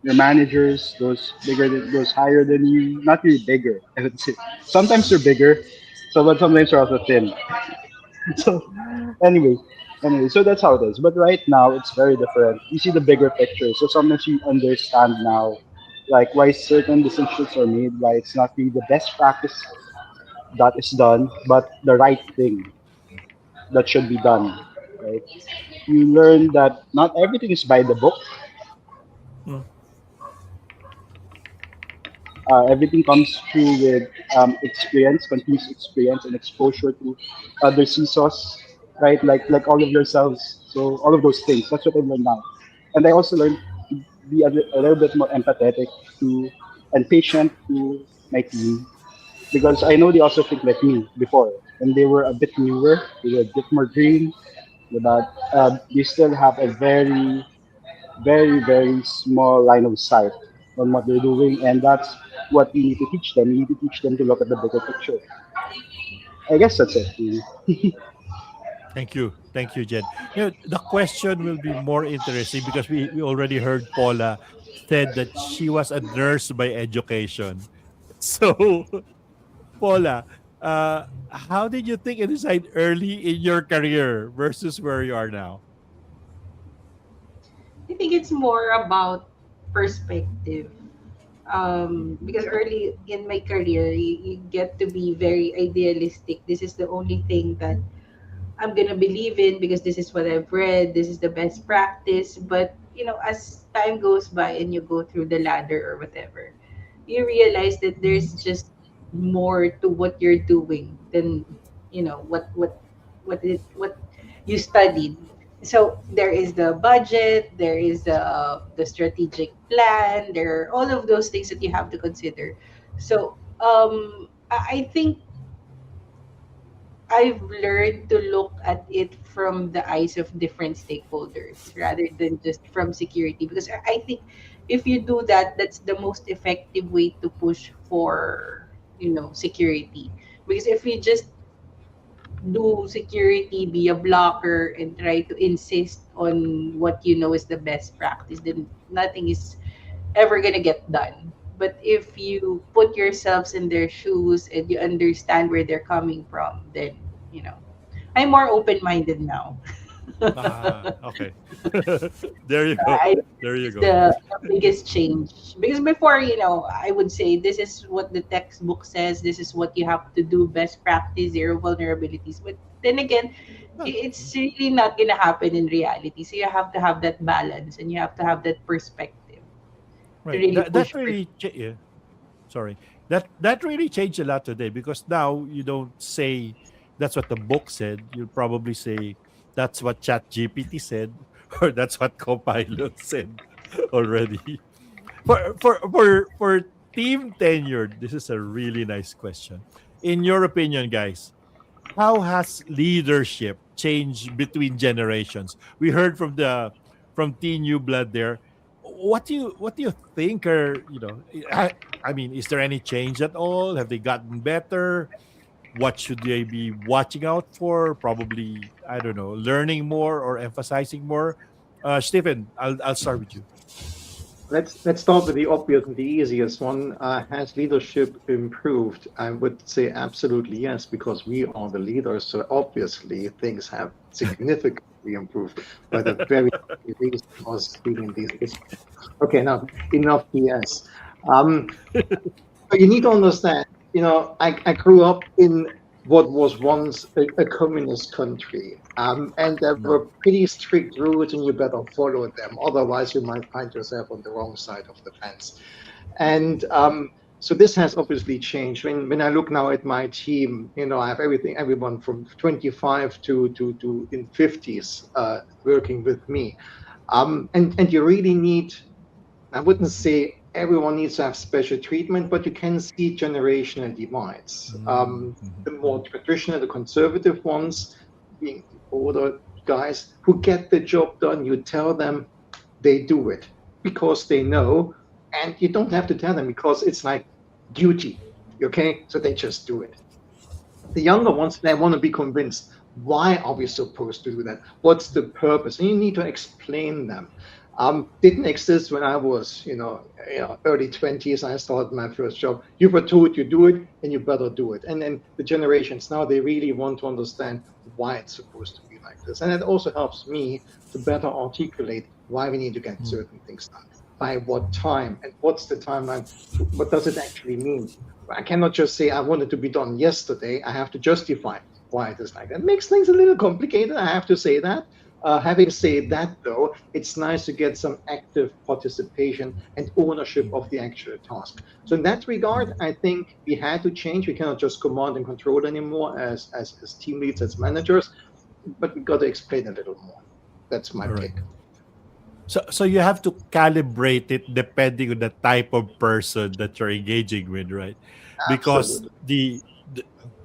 your managers, those higher than you, not really bigger, I would say. Sometimes they're bigger, so but sometimes they're also thin. So anyway, so that's how it is. But right now it's very different. You see the bigger picture. So sometimes you understand now, like why certain decisions are made, why it's not really the best practice that is done, but the right thing that should be done. Right? You learn that not everything is by the book. Mm. Everything comes through with experience, continuous experience, and exposure to other CISOs, right? Like all of yourselves. So all of those things. That's what I learned now, and I also learned to be a little bit more empathetic to and patient to my team because I know they also think like me before, and they were a bit newer, they were a bit more green, but they still have a very small line of sight on what they're doing, and that's what you need to teach them. You need to teach them to look at the bigger picture. I guess that's it. Really. Thank you, Jen. The question will be more interesting because we already heard Paula said that she was a nurse by education. So, Paula, how did you think and decide early in your career versus where you are now? I think it's more about perspective. Because early in my career, you get to be very idealistic. This is the only thing that I'm gonna believe in because this is what I've read. This is the best practice. But as time goes by and you go through the ladder or whatever, you realize that there's just more to what you're doing than what you studied. So there is the budget, there is the strategic plan, there are all of those things that you have to consider. So I think I've learned to look at it from the eyes of different stakeholders rather than just from security. Because I think if you do that, that's the most effective way to push for, security. Because if you just do security, be a blocker, and try to insist on what you know is the best practice, then nothing is ever gonna get done. But if you put yourselves in their shoes and you understand where they're coming from, then you know I'm more open minded now. Okay. There you go. I think There you it's go. the biggest change because before, I would say this is what the textbook says, this is what you have to do, best practice, zero vulnerabilities. But then again, Well, it's really not gonna happen in reality. So you have to have that balance and you have to have that perspective to right. really That push for. really yeah, sorry. That really changed a lot today because now you don't say that's what the book said. You probably say that's what Chat GPT said or that's what Copilot said already. For team tenured, this is a really nice question. In your opinion, guys, how has leadership changed between generations? We heard from Teen New Blood there. What do you think are I mean, is there any change at all? Have they gotten better? What should they be watching out for? Probably, I don't know, learning more or emphasizing more. Stephen, I'll start with you. Let's start with the obvious and the easiest one. Has leadership improved? I would say absolutely yes, because we are the leaders. So obviously things have significantly improved by the very reason I was being in these discussions. Okay, now enough BS. Um, but you need to understand, I grew up in what was once a communist country, and there Mm. were pretty strict rules, and you better follow them. Otherwise, you might find yourself on the wrong side of the fence. And so this has obviously changed. When I look now at my team, I have everyone from 25 to in 50s working with me. And you really need, I wouldn't say everyone needs to have special treatment, but you can see generational divides. Mm, The mhm, more mhm. traditional, the conservative ones, being the older guys who get the job done, you tell them they do it because they know, and you don't have to tell them because it's like duty. Okay, so they just do it. The younger ones, they want to be convinced. Why are we supposed to do that? What's the purpose? And you need to explain them. Didn't exist when I was, early 20s. I started my first job. You were told you do it, and you better do it. And then the generations now, they really want to understand why it's supposed to be like this. And it also helps me to better articulate why we need to get Mm. certain things done, by what time, and what's the timeline. What does it actually mean? I cannot just say I want it to be done yesterday. I have to justify why it is like that. It makes things a little complicated, I have to say that. Having said that, though, it's nice to get some active participation and ownership of the actual task. So in that regard, I think we had to change. We cannot just command and control anymore as team leads, as managers, but we got to explain a little more. That's my All right. take. So you have to calibrate it depending on the type of person that you're engaging with, right? Because Absolutely.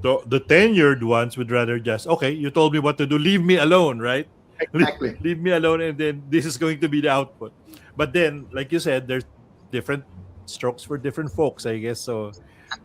the tenured ones would rather just, okay, you told me what to do, leave me alone, right? Exactly. Leave me alone, and then this is going to be the output. But then, like you said, there's different strokes for different folks, I guess. So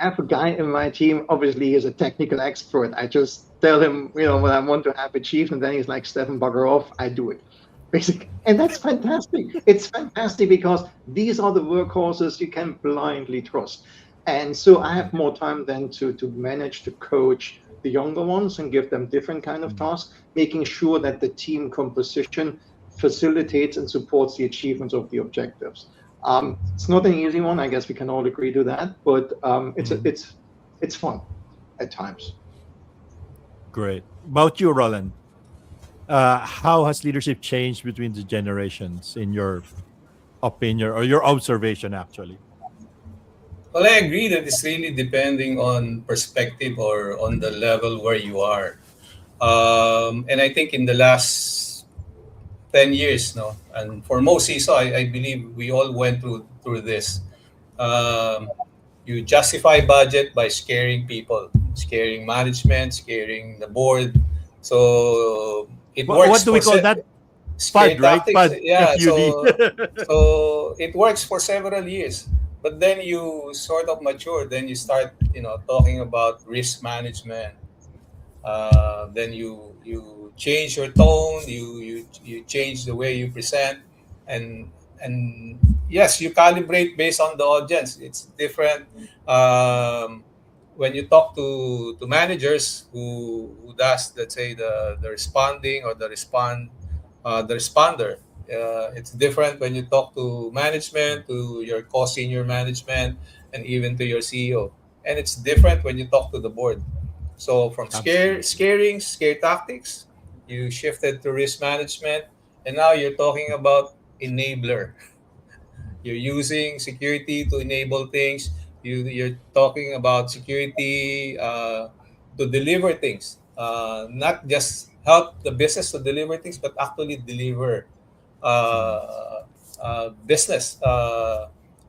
I have a guy in my team, obviously he's a technical expert. I just tell him, what I want to have achieved, and then he's like, Stefan, bugger off, I do it. Basically. And that's fantastic. It's fantastic because these are the workhorses you can blindly trust. And so I have more time then to manage to coach the younger ones and give them different kind of mm, tasks, making sure that the team composition facilitates and supports the achievements of the objectives. It's not an easy one. I guess we can all agree to that, but mhm. it's fun at times. Great. About you, Roland, how has leadership changed between the generations in your opinion or your observation, actually? Well, I agree that it's really depending on perspective or on the level where you are. And I think in the last 10 years, no, and for most CISO, I believe we all went through this. Um, you justify budget by scaring people, scaring management, scaring the board. So it What works do we for call that? scare FUD, right? tactics. FUD, Yeah, FUD. so it works for several years. But then you sort of mature. Then you start, talking about risk management. Then you change your tone. You change the way you present, and and yes, you calibrate based on the audience. It's different. When you talk to managers who does, let's say, the responding or the responder. It's different when you talk to management, to your co-senior management, and even to your CEO. And it's different when you talk to the board. So from Absolutely. scare tactics, you shifted to risk management, and now you're talking about enabler. You're using security to enable things. You're talking about security to deliver things, not just help the business to deliver things, but actually deliver Mm, business.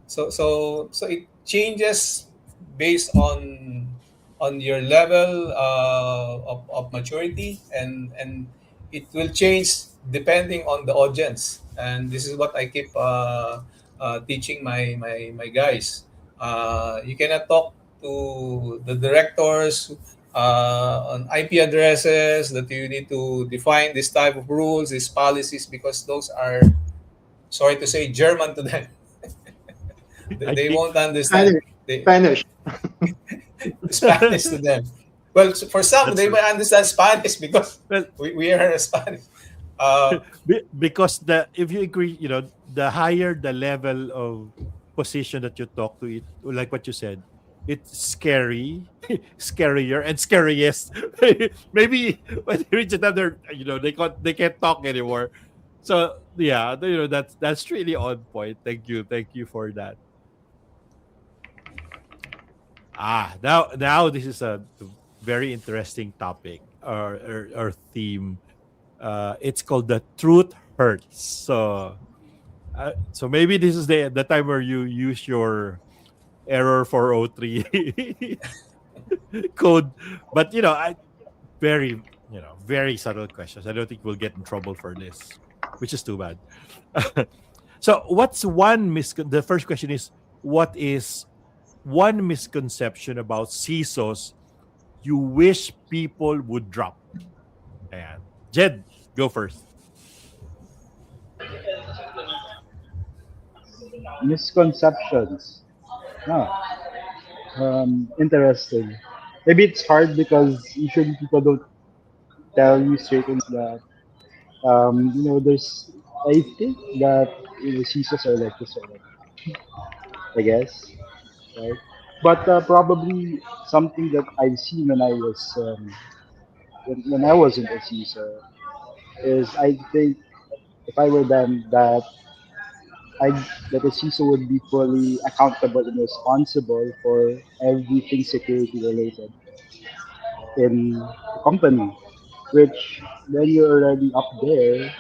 So it changes based on your level of maturity, and it will change depending on the audience. And this is what I keep teaching my guys. You cannot talk to the directors on IP addresses that you need to define this type of rules, these policies, because those are, sorry to say, German to them. they, I they think won't understand. Spanish, They Spanish. Spanish to them. Well, for some, that's they right. might understand Spanish because Well, we are Spanish. Uh, because the if you agree, the higher the level of position that you talk to, it like what you said, it's scary, scarier, and scariest. Maybe when they reach another, they can't talk anymore. So yeah, that's really on point. Thank you for that. Now this is a very interesting topic or theme. It's called the truth hurts. So maybe this is the time where you use your error 403 code. But I very very subtle questions. I don't think we'll get in trouble for this, which is too bad. So what's the first question is, what is one misconception about CISOs you wish people would drop? And Jed, go first. Misconceptions. No. Interesting. Maybe it's hard because usually people don't tell you certain that there's I think that CISOs are like this already, I guess, right? But probably something that I've seen when I was when I wasn't a CISO is I think if I were them I that a CISO would be fully accountable and responsible for everything security related in the company, which when you're already up there,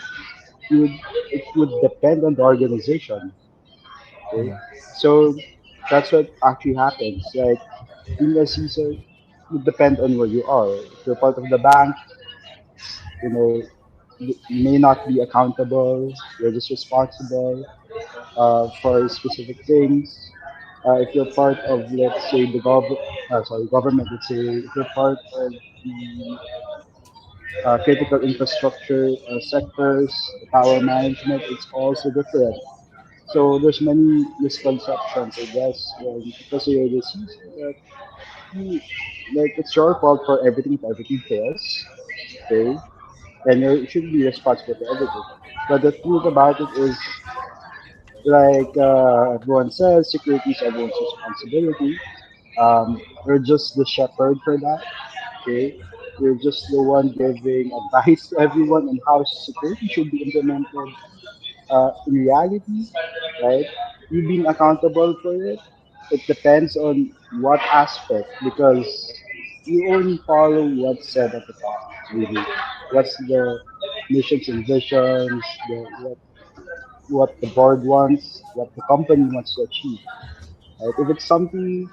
you would, it would depend on the organization. Okay, Mm. so that's what actually happens. Like being a CISO would depend on where you are. If you're part of the bank, you know, you may not be accountable. You're just responsible for specific things. If you're part of, let's say, government, let's say, if you're part of the critical infrastructure sectors, the power management, it's also different. So there's many misconceptions, I guess, when people say you're the CISO that you, like it's your fault for everything if everything fails. Okay, and you should be responsible for everything. But the truth about it is, like everyone says, security is everyone's responsibility. You're just the shepherd for that. Okay, you're just the one giving advice to everyone on how security should be implemented in reality, right? You being accountable for it, it depends on what aspect because you only follow what's said at the top, really. What's the missions and visions, what the board wants, what the company wants to achieve. Right? If it's something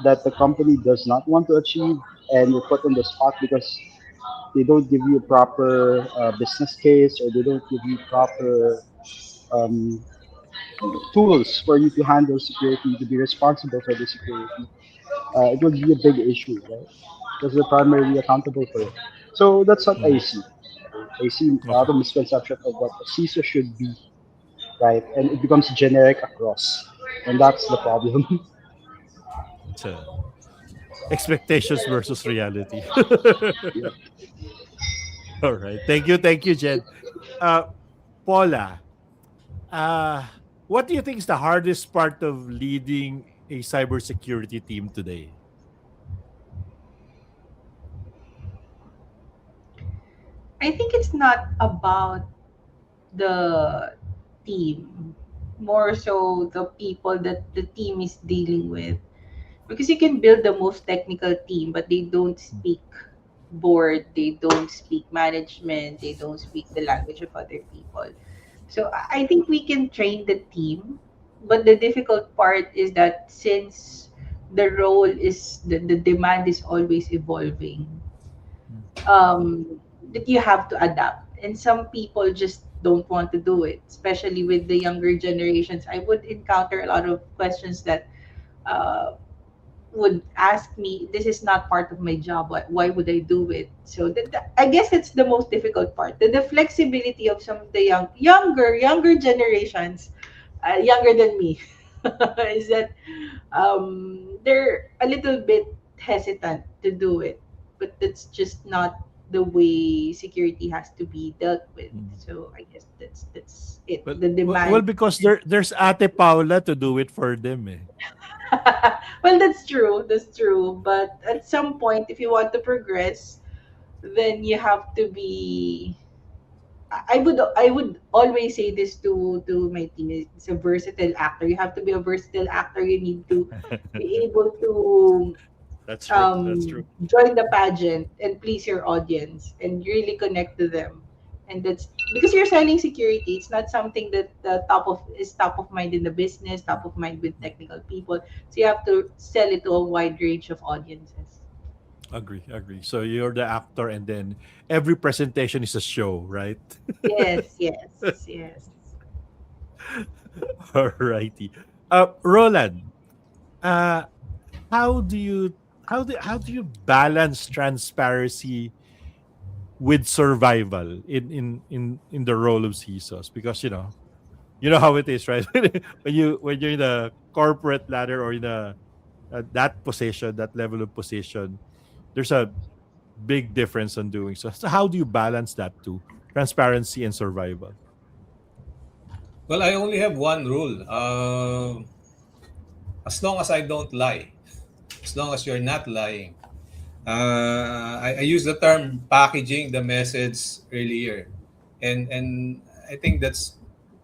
that the company does not want to achieve and you're put on the spot because they don't give you a proper business case or they don't give you proper um, tools for you to handle security, to be responsible for the security, it would be a big issue, right? Because they're primarily accountable for it. So that's what I Mm. see. I see a lot Okay. of misconception of what a CISO should be, right? And it becomes generic across. And that's the problem. So expectations versus reality. Yeah. All right. Thank you, Jed. Uh, Paula, uh, what do you think is the hardest part of leading a cybersecurity team today? I think it's not about the team, more so the people that the team is dealing with. Because you can build the most technical team, but they don't speak board, they don't speak management, they don't speak the language of other people. So I think we can train the team, but the difficult part is that since the demand is always evolving, Mm. that you have to adapt. And some people just don't want to do it, especially with the younger generations. I would encounter a lot of questions that uh, would ask me, this is not part of my job. Why would I do it? So I guess that's the most difficult part. The flexibility of some of the younger generations, younger than me, is that they're a little bit hesitant to do it, but that's just not the way security has to be dealt with. Mm. So I guess that's it. Well, The well, demand. because there's Ate Paula to do it for them. Eh. Well, that's true. That's true. But at some point, if you want to progress, then you have to be. I would always say this to my team. It's a versatile actor. You have to be a versatile actor. You need to be able to That's true. That's true. join the pageant and please your audience and really connect to them. And that's because you're selling security. It's not something that top of mind in the business, top of mind with technical people. So you have to sell it to a wide range of audiences. Agree, agree. So you're the actor, and then every presentation is a show, right? Yes, yes, yes. Alrighty. Roland, uh, how do you how do you balance transparency with survival in the role of CISOs? Because you know how it is, right? When you're in the corporate ladder or in that position, that level of position, there's a big difference on doing so. So how do you balance that too? Transparency and survival. Well, I only have one rule. As long as I don't lie, as long as you're not lying. I use the term packaging the message earlier, and I think that's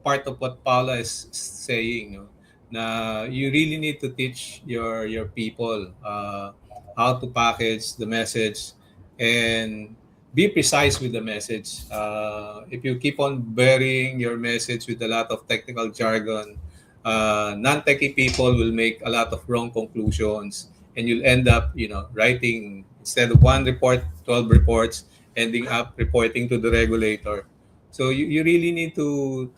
part of what Paula is saying. No? Na you really need to teach your people how to package the message and be precise with the message. If you keep on burying your message with a lot of technical jargon, non-techie people will make a lot of wrong conclusions, and you'll end up, writing instead of one report, 12 reports, ending up reporting to the regulator. So you really need to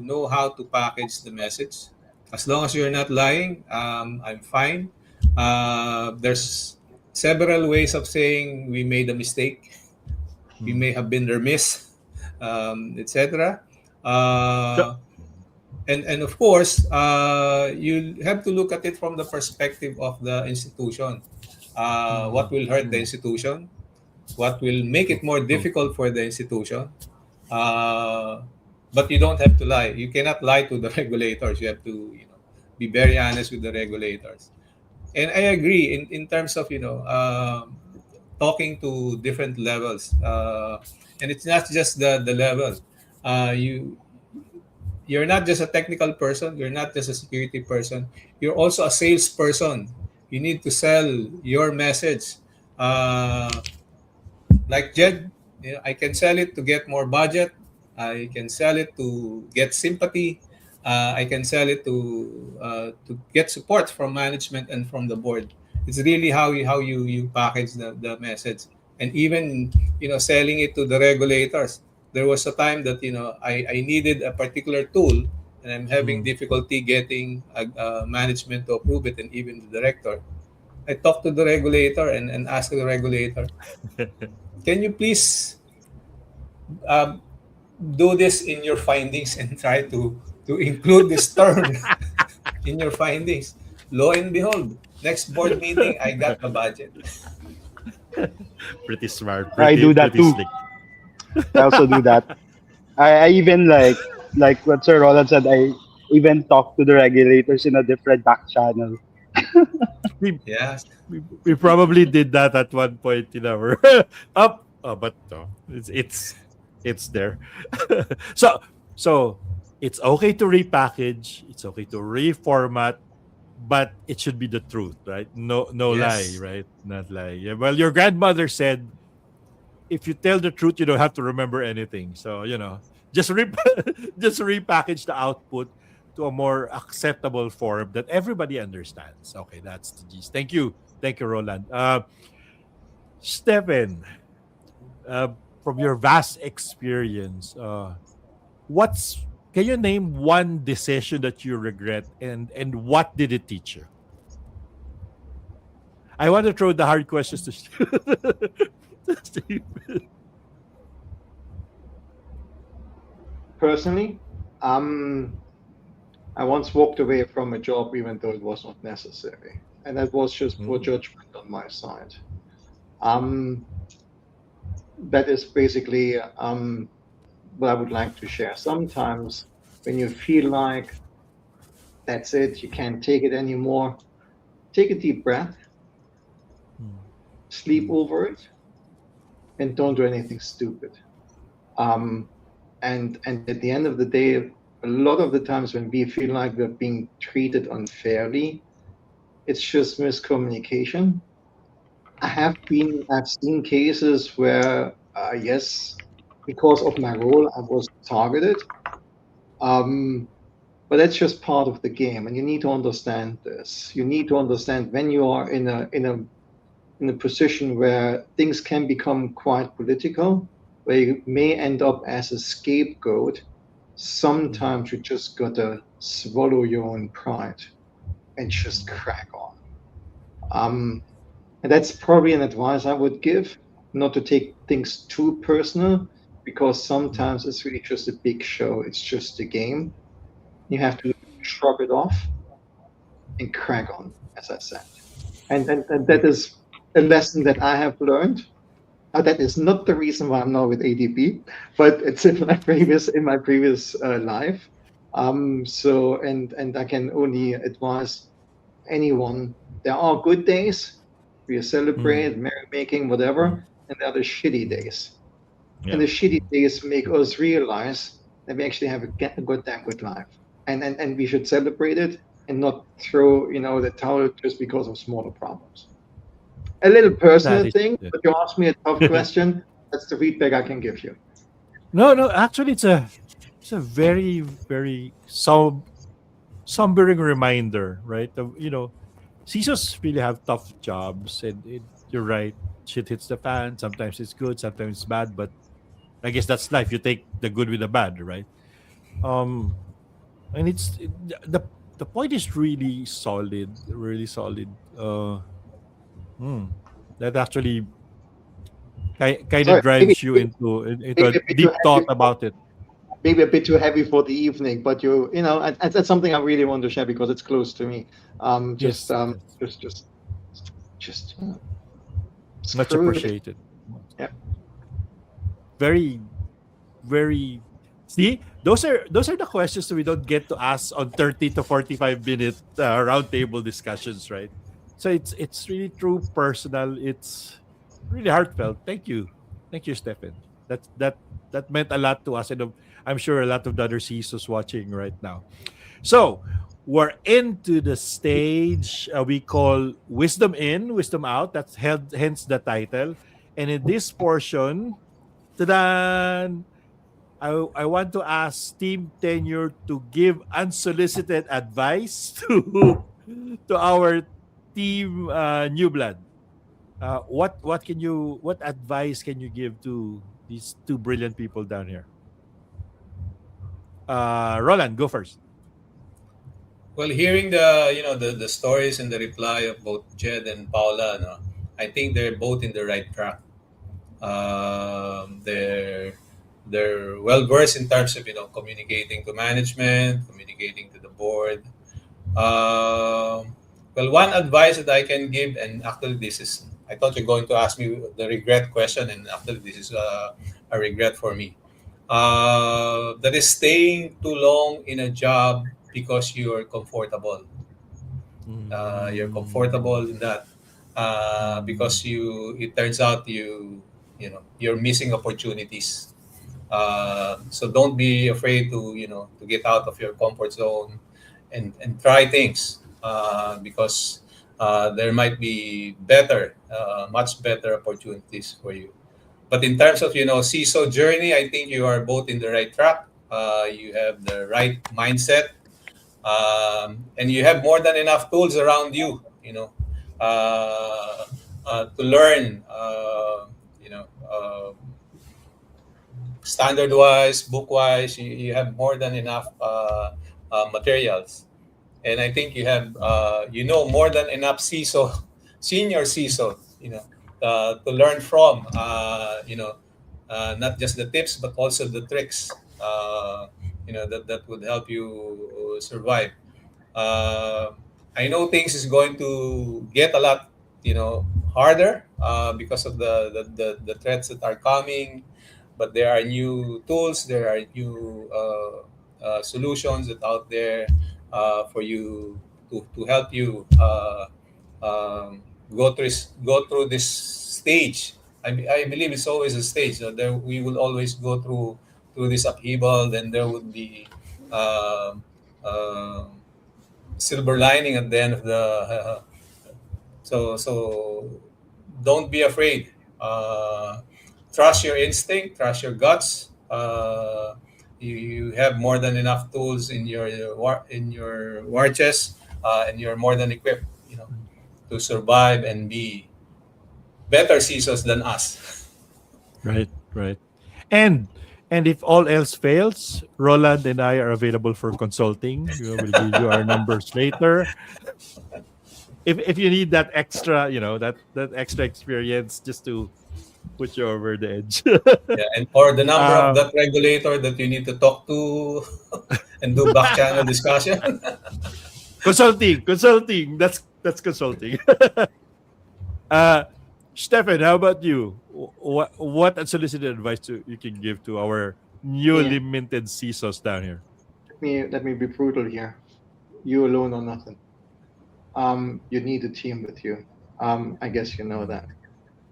know how to package the message. As long as you're not lying, I'm fine. There's several ways of saying we made a mistake, we Mm. may have been remiss, etc. So, And of course, you have to look at it from the perspective of the institution. What mm, will hurt the mm, institution? What will make true, it more true. difficult for the institution? Uh, but you don't have to lie. You cannot lie to the regulators. You have to, be very honest with the regulators. And I agree in terms of, talking to different levels. And it's not just the level. You're not just a technical person, you're not just a security person, you're also a salesperson. You need to sell your message. Like Jed, I can sell it to get more budget. I can sell it to get sympathy. I can sell it to get support from management and from the board. It's really how you package the message, and even selling it to the regulators. There was a time that I needed a particular tool, and I'm having Mm. difficulty getting management to approve it, and even the director. I talked to the regulator and asked the regulator, can you please um, do this in your findings and try to include this term in your findings? Lo and behold, next board meeting, I got the budget. Pretty smart, I pretty do that pretty too. slick. I also do that. I even like what Sir Roland said. I even talk to the regulators in a different back channel. we, Yes. we probably did that at one point in our up, but it's there. so so it's okay to repackage, it's okay to reformat, but it should be the truth, right? No lie, Yes. right? Not lie. Yeah, well, your grandmother said if you tell the truth, you don't have to remember anything. So just just repackage the output to a more acceptable form that everybody understands. Okay, that's the gist. Thank you, Roland. Stephen, uh, from your vast experience, what's can you name one decision that you regret, and what did it teach you? I want to throw the hard questions to to Steve. Personally, I once walked away from a job even though it was not necessary, and that was just poor Mm, judgment on my side. Um, that is basically what I would like to share. Sometimes when you feel like that's it, you can't take it anymore, take a deep breath, mm, sleep mm, over it, and don't do anything stupid. Um, and at the end of the day, a lot of the times when we feel like we're being treated unfairly, it's just miscommunication. I've seen cases where yes, because of my role, I was targeted. Um, but that's just part of the game, and you need to understand this. You need to understand when you are in a position where things can become quite political, where you may end up as a scapegoat. mm, Sometimes you just gotta swallow your own pride and just crack on. Um, and that's probably an advice I would give, not to take things too personal, because mm, sometimes it's really just a big show. It's just a game. You have to shrug it off and crack on, as I said. And that mm. is a lesson that I have learned. That is not the reason why I'm now with ADP, but it's in my previous life. So and I can only advise anyone. There are good days, we Mm. celebrate, merrymaking, Mm. whatever, and there are the shitty days. And Yeah. the shitty Mm. days make us realize that we actually have a good damn good life, and we should celebrate it and not throw the towel just because of smaller problems. A little That personal is thing, it. but you asked me a tough question. That's the feedback I can give you. No, no. Actually, it's a very very sombering reminder, right? Of, CISOs really have tough jobs, and you're right. Shit hits the fan. Sometimes it's good, sometimes it's bad. But I guess that's life. You take the good with the bad, right? Um, and the point is really solid, really solid. Hmm, that actually kind of Sorry, maybe drives you into a maybe a bit too deep thought heavy for about it. maybe a bit too heavy for the evening, but that's something I really want to share because it's close to me. Um, just Yes, um, yes, just just just much screw it. appreciated. Yeah. Very very see those are the questions that we don't get to ask on 30 to 45 minute roundtable discussions, right? So it's really true personal, it's really heartfelt. Thank you, Stephen. That meant a lot to us, and I'm sure a lot of the other CISOs watching right now. So we're into the stage we call wisdom in, wisdom out. That's hence the title. And in this portion, ta I want to ask Team Tenure to give unsolicited advice to our team New Blood. What advice can you give to these two brilliant people down here? Roland, go first. Well, hearing the stories and the reply of both Jed and Paula, no, I think they're both in the right track. They're well versed in terms of communicating to management, communicating to the board. Well, one advice that I can give, and actually this is, I thought you're going to ask me the regret question, and actually this is a regret for me. That is staying too long in a job because you are comfortable. You're comfortable Mm, in that because mm, it turns out you're missing opportunities. So don't be afraid to get out of your comfort zone and try things because there might be much better opportunities for you. But in terms of CISO journey, I think you are both in the right track. You have the right mindset, and you have more than enough tools around you. To learn. Standard wise, book wise, you have more than enough materials, and I think you have more than enough CISO, senior CISO, to learn from. Not just the tips but also the tricks. That would help you survive. uh, I know things is going to get a lot, harder because of the threats that are coming, but there are new tools, there are new solutions that out there for you to help you go through this stage. I believe it's always a stage. There we will always go through this upheaval. Then there would be um, um, silver lining at the end of the so don't be afraid. Trust your instinct, trust your guts. You have more than enough tools in your war chest, and you're more than equipped, to survive and be better CISOs than us. right, right. And and if all else fails, Roland and I are available for consulting. We'll give you our numbers later. If you need that extra, that extra experience just to put you over the edge. Yeah, and or the number of uh, that regulator that you need to talk to and do back channel discussion. consulting. That's consulting. uh, Stefan, how about you? What unsolicited advice you can give to our Yeah, newly minted CISOs down here? let me be brutal here. You alone are nothing. You need a team with you. I guess you know Mm, that.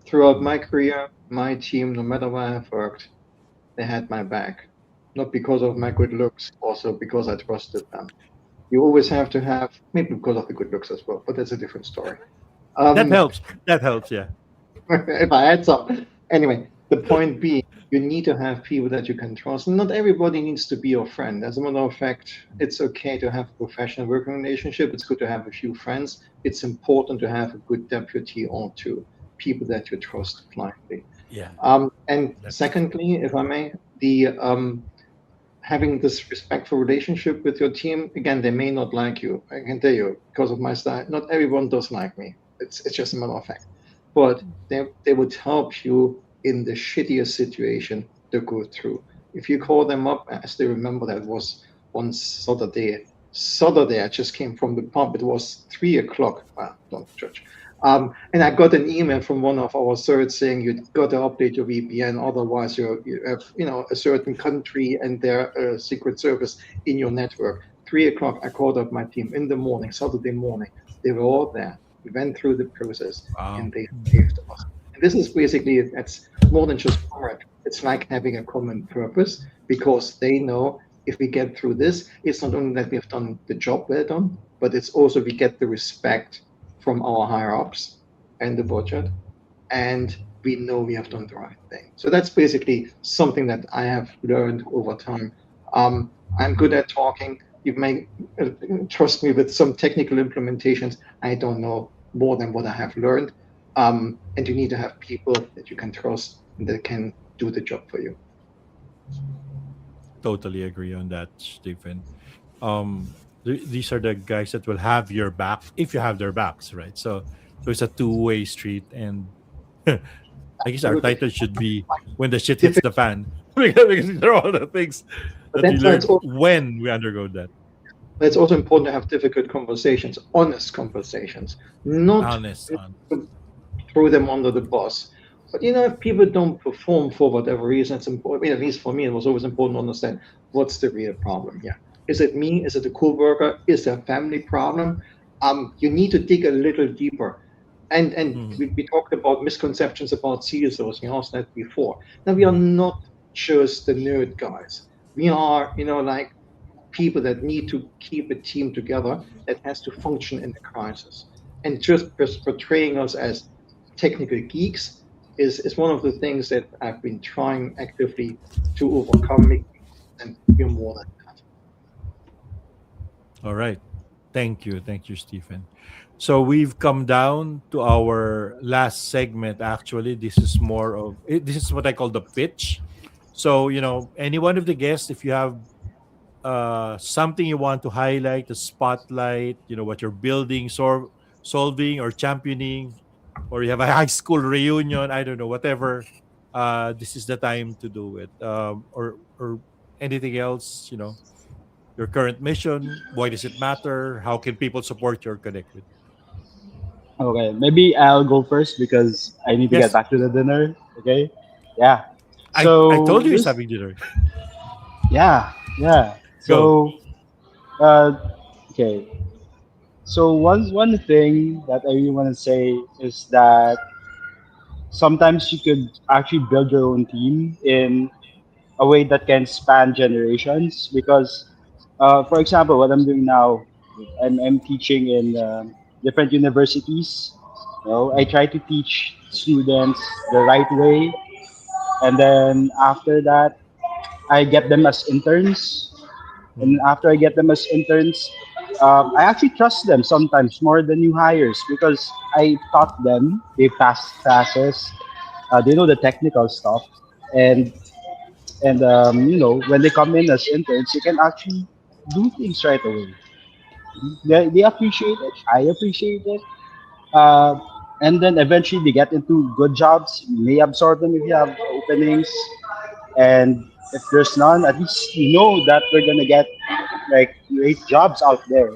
Throughout mm. my career, my team, no matter where I've worked, they had my back. Not because of my Mm. good looks, also because I trusted them. You always have to have, maybe because of the good looks as well, but that's a different story. That Um, helps. That helps. Yeah. if I had some. Anyway, the point being, you need to have people that you can trust. And not everybody needs to be your friend. As a matter of fact, it's okay to have a professional working relationship. It's good to have a few friends. It's important to have a good deputy or two, people that you trust blindly. Yeah. And That's secondly, if I may, the having this respectful relationship with your team. Again, they may not like you. I can tell you because of my style. Not everyone does like me. It's just a matter of fact. But they would help you in the shittiest situation to go through. If you call them up, I still remember that was one Saturday. Saturday, I just came from the pub. It was 3 o'clock. Well, don't judge. And I got an email from one of our certs saying you got to update your VPN, otherwise you have a certain country and their secret service in your network. 3 o'clock, I called up my team in the morning, Saturday morning. They were all there. We went through the process, wow. and they saved us. And this is basically that's more than just comrade. It's like having a common purpose because they know if we get through this, it's not only that we have done the job well done, but it's also we get the respect from our higher ups and the budget, and we know we have done the right thing. So that's basically something that I have learned over time. I'm good at talking. You may trust me with some technical implementations. I don't know more than what I have learned. And you need to have people that you can trust and that can do the job for you. Totally agree on that, Stephen. These are the guys that will have your back if you have their backs, right? So it's a two-way street, and I guess our Absolutely. title should be "When the shit hits Difficult, the fan," because these are all the things but that we that's why it's learned also, when we undergo that. it's also important to have difficult conversations, honest conversations, not Honest, honest. throw them under the bus. But if people don't perform for whatever reason, it's important. I mean, at least for me, it was always important to understand what's the real problem here. Is it me? Is it the co-worker? Is there a family problem? You need to dig a little deeper. And Mhm. we talked about misconceptions about CISOs. You asked that before. Now we are Mhm. not just the nerd guys. We are, like people that need to keep a team together that has to function in a crisis. And just portraying us as technical geeks is one of the things that I've been trying actively to overcome and feel more than All right. Thank you, Stephen. So we've come down to our last segment. Actually, this is more of this is what I call the pitch. So any one of the guests, if you have something you want to highlight, to spotlight, what you're building, solving, or championing, or you have a high school reunion, I don't know, whatever. This is the time to do it. Or anything else, your current mission, why does it matter? How can people support you or connect with? Okay, maybe I'll go first because I need to get Yes, back to the dinner. Okay, yeah. I told So you he's this, having dinner. yeah, yeah. Go. So, uh, okay. So one thing that I really want to say is that sometimes you could actually build your own team in a way that can span generations. Because, for example, what I'm doing now, I'm teaching in different universities. I try to teach students the right way, and then after that, I get them as interns. And Mhm. after I get them as interns, I actually trust them sometimes more than new hires because I taught them, they passed classes, they know the technical stuff, and when they come in as interns, they can actually do things right away. They appreciate it. I appreciate it. Uh, and then eventually they get into good jobs. You may absorb them if you have openings, and if there's none, at least you know that we're gonna get like great jobs out there.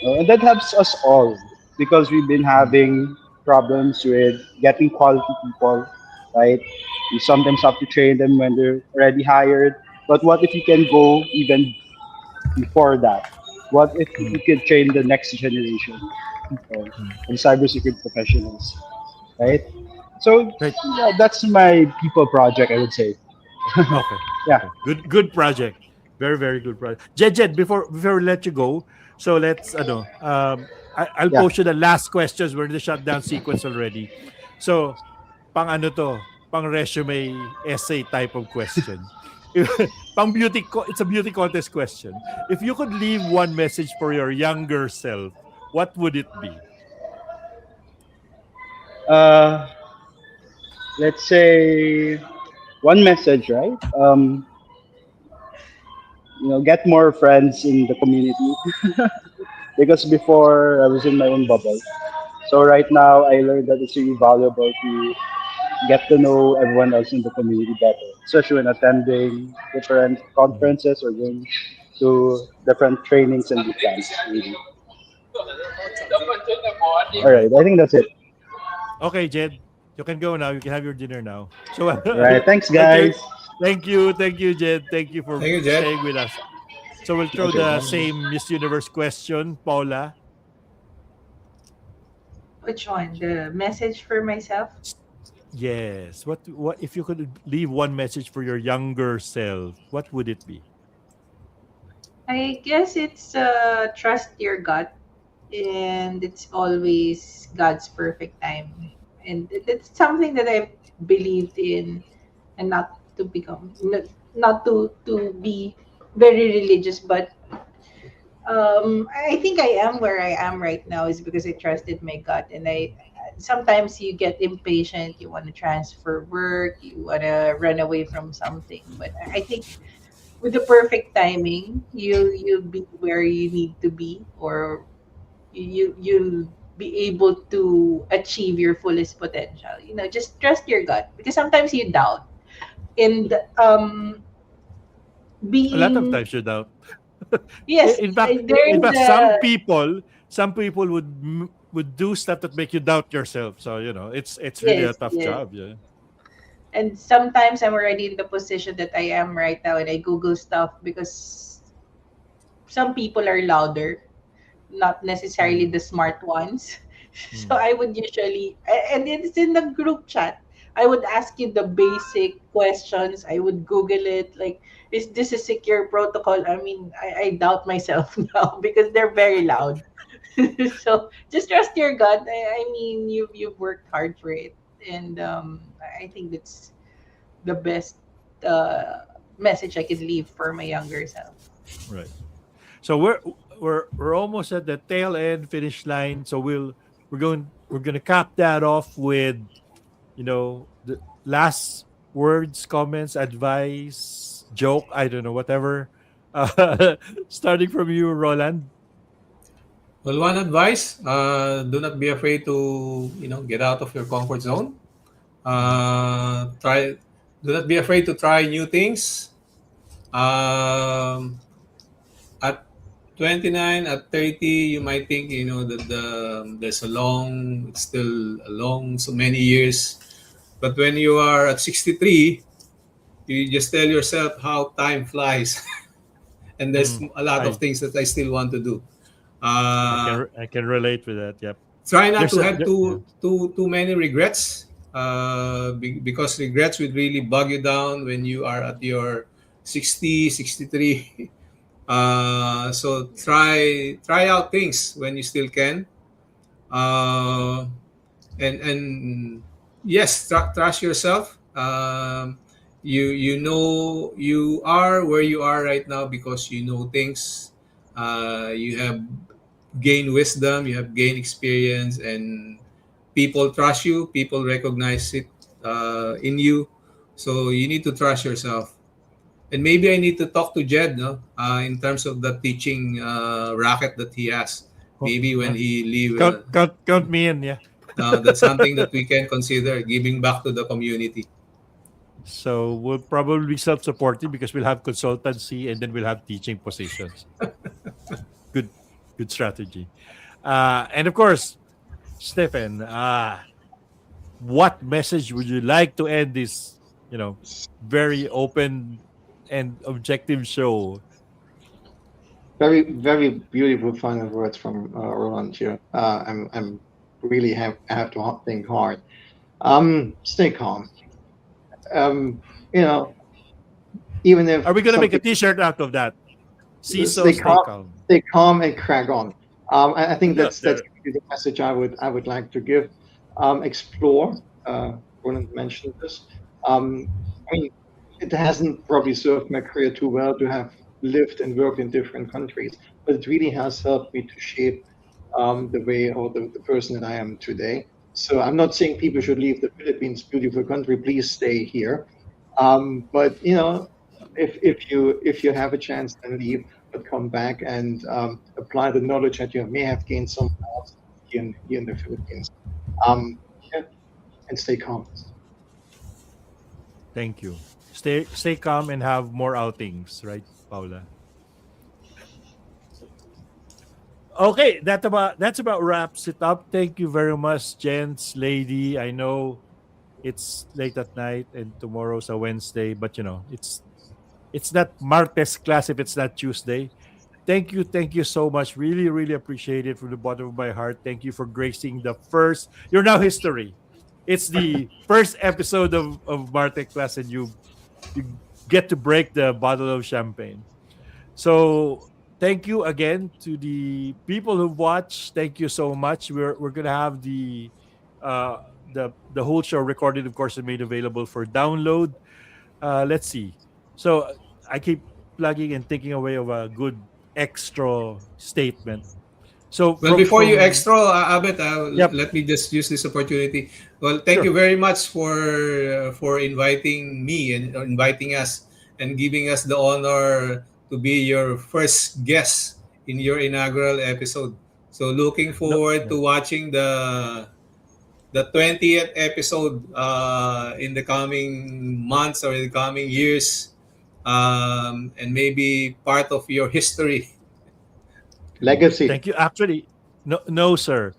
And that helps us all because we've been Mhm. having problems with getting quality people, right? You sometimes have to train them when they're already hired. But what if you can go even before that? What if you could train the next generation of people and cybersecurity professionals, right? So Right. yeah, that's my people project, I would say. Okay. Yeah, Okay. Good project. Very very good project. Jed, before we let you go, so let's I'll yeah. post you the last questions. We're in the shutdown sequence already. So pang ano to, pang resume essay type of question. Pang it's a beauty contest question. If you could leave one message for your younger self, what would it be? Uh, let's say one message, right? Get more friends in the community because before I was in my own bubble. So right now, I learned that it's really valuable to get to know everyone else in the community better, especially when attending different Mhm. conferences or going to different trainings and boot camps. Really. All All right, right. I think that's it. Okay, Jed, you can go now. You can have your dinner now. So All right, thanks, okay. guys. Thank you, Jed. Thank you for Thank you, Jed. staying with us. So we'll throw Okay. the same Miss Universe question, Paula. Which one? The message for myself? Yes. What if you could leave one message for your younger self? What would it be? I guess it's trust your gut, and it's always God's perfect time. And it's something that I've believed in, and not to become, not to be very religious, but I think I am where I am right now is because I trusted my gut, and I sometimes you get impatient, you want to transfer work, you want to run away from something, but I think with the perfect timing, you'll be where you need to be, or you'll be able to achieve your fullest potential. Just trust your gut because sometimes you doubt, and A lot of being times you doubt. yes, In there's fact, a some people would do stuff that make you doubt yourself. So it's really a yes, tough yes. job. Yeah. And sometimes I'm already in the position that I am right now, and I Google stuff because some people are louder, not necessarily Mm, the smart ones. So mm, I would usually, and it's in the group chat. I would ask you the basic questions. I would Google it, like, is this a secure protocol? I mean, I doubt myself now because they're very loud. So just trust your gut. I mean, you've worked hard for it, and I think that's the best message I could leave for my younger self. right. So we're almost at the tail end finish line. So we're gonna cap that off with the last words, comments, advice, joke. I don't know, whatever. Starting from you, Roland. Well, one advice: do not be afraid to get out of your comfort zone. Mhm, Try. Do not be afraid to try new things. Um, at 29, at 30, you might think that there's it's still a long, so many years. But when you are at 63, you just tell yourself how time flies, and there's mm. a lot of I things that I still want to do. can Uh, I can relate with that. Yep. Try not There's to a have yeah. too many regrets, because regrets would really bug you down when you are at your 60, 63. So try out things when you still can. uh, and yes, trust yourself. You know you are where you are right now because you know things. You have gained wisdom, you have gained experience, and people trust you, people recognize it in you. So you need to trust yourself. And maybe I need to talk to Jed, no, in terms of the teaching racket that he has. Oh, Maybe when he leave, count me in. Yeah. that's something that we can consider giving back to the community. So we'll probably be self-supporting because we'll have consultancy and then we'll have teaching positions. Good, good strategy. And of course, Stephen, what message would you like to end this, very open and objective show? Very, very beautiful final words from Roland here. I'm really have to think hard. Stay calm. Um, you know, even if Are we gonna make a something, T-shirt out of that? CISO, stay stay calm, calm. stay calm and crack on. I think Yeah, that's really the message I would like to give. Explore. Roland mentioned this. I mean, it hasn't probably served my career too well to have lived and worked in different countries, but it really has helped me to shape the way or the person that I am today. So I'm not saying people should leave the Philippines, beautiful country. Please stay here. But if you have a chance, then leave, but come back and apply the knowledge that you may have gained somewhere else here in the Philippines. Um, yeah, and stay calm. thank you. Stay calm and have more outings, right, Paula? Okay, that's about wraps it up. Thank you very much, gents, lady. I know it's late at night and tomorrow's a Wednesday, but it's not Martes class if it's not Tuesday. Thank you so much. Really, really appreciate it from the bottom of my heart. Thank you for gracing the first. You're now history. It's the first episode of Martes class, and you get to break the bottle of champagne. So thank you again to the people who watched. Thank you so much. We're gonna have uh the whole show recorded, of course, and made available for download. Let's see. So I keep plugging and thinking away of a good extra statement. So Well, from before you from extra, Abet, yep, let me just use this opportunity. Well, thank you sure. very much for inviting me and inviting us and giving us the honor to be your first guest in your inaugural episode. So, looking No, forward yeah. to watching the 20th episode in the coming months or in the coming years, and maybe part of your history. Legacy. Thank you. Actually, no, sir.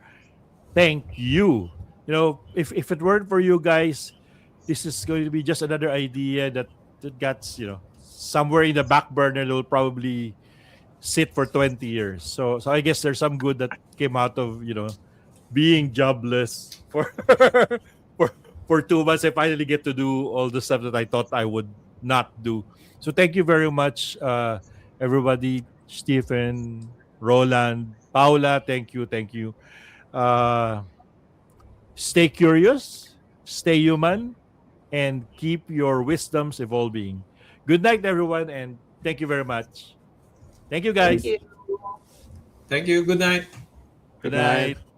Thank you. If it weren't for you guys, this is going to be just another idea that got somewhere in the back burner that will probably sit for 20 years. So I guess there's some good that came out of being jobless for for for 2 months. I finally get to do all the stuff that I thought I would not do. So thank you very much, everybody. Stephen, Roland, Paula, thank you. Uh, Stay curious, stay human, and keep your wisdoms evolving. Good night, everyone, and thank you very much. Thank you, Thank guys. you. Thank you. Good night. Good Good night. night.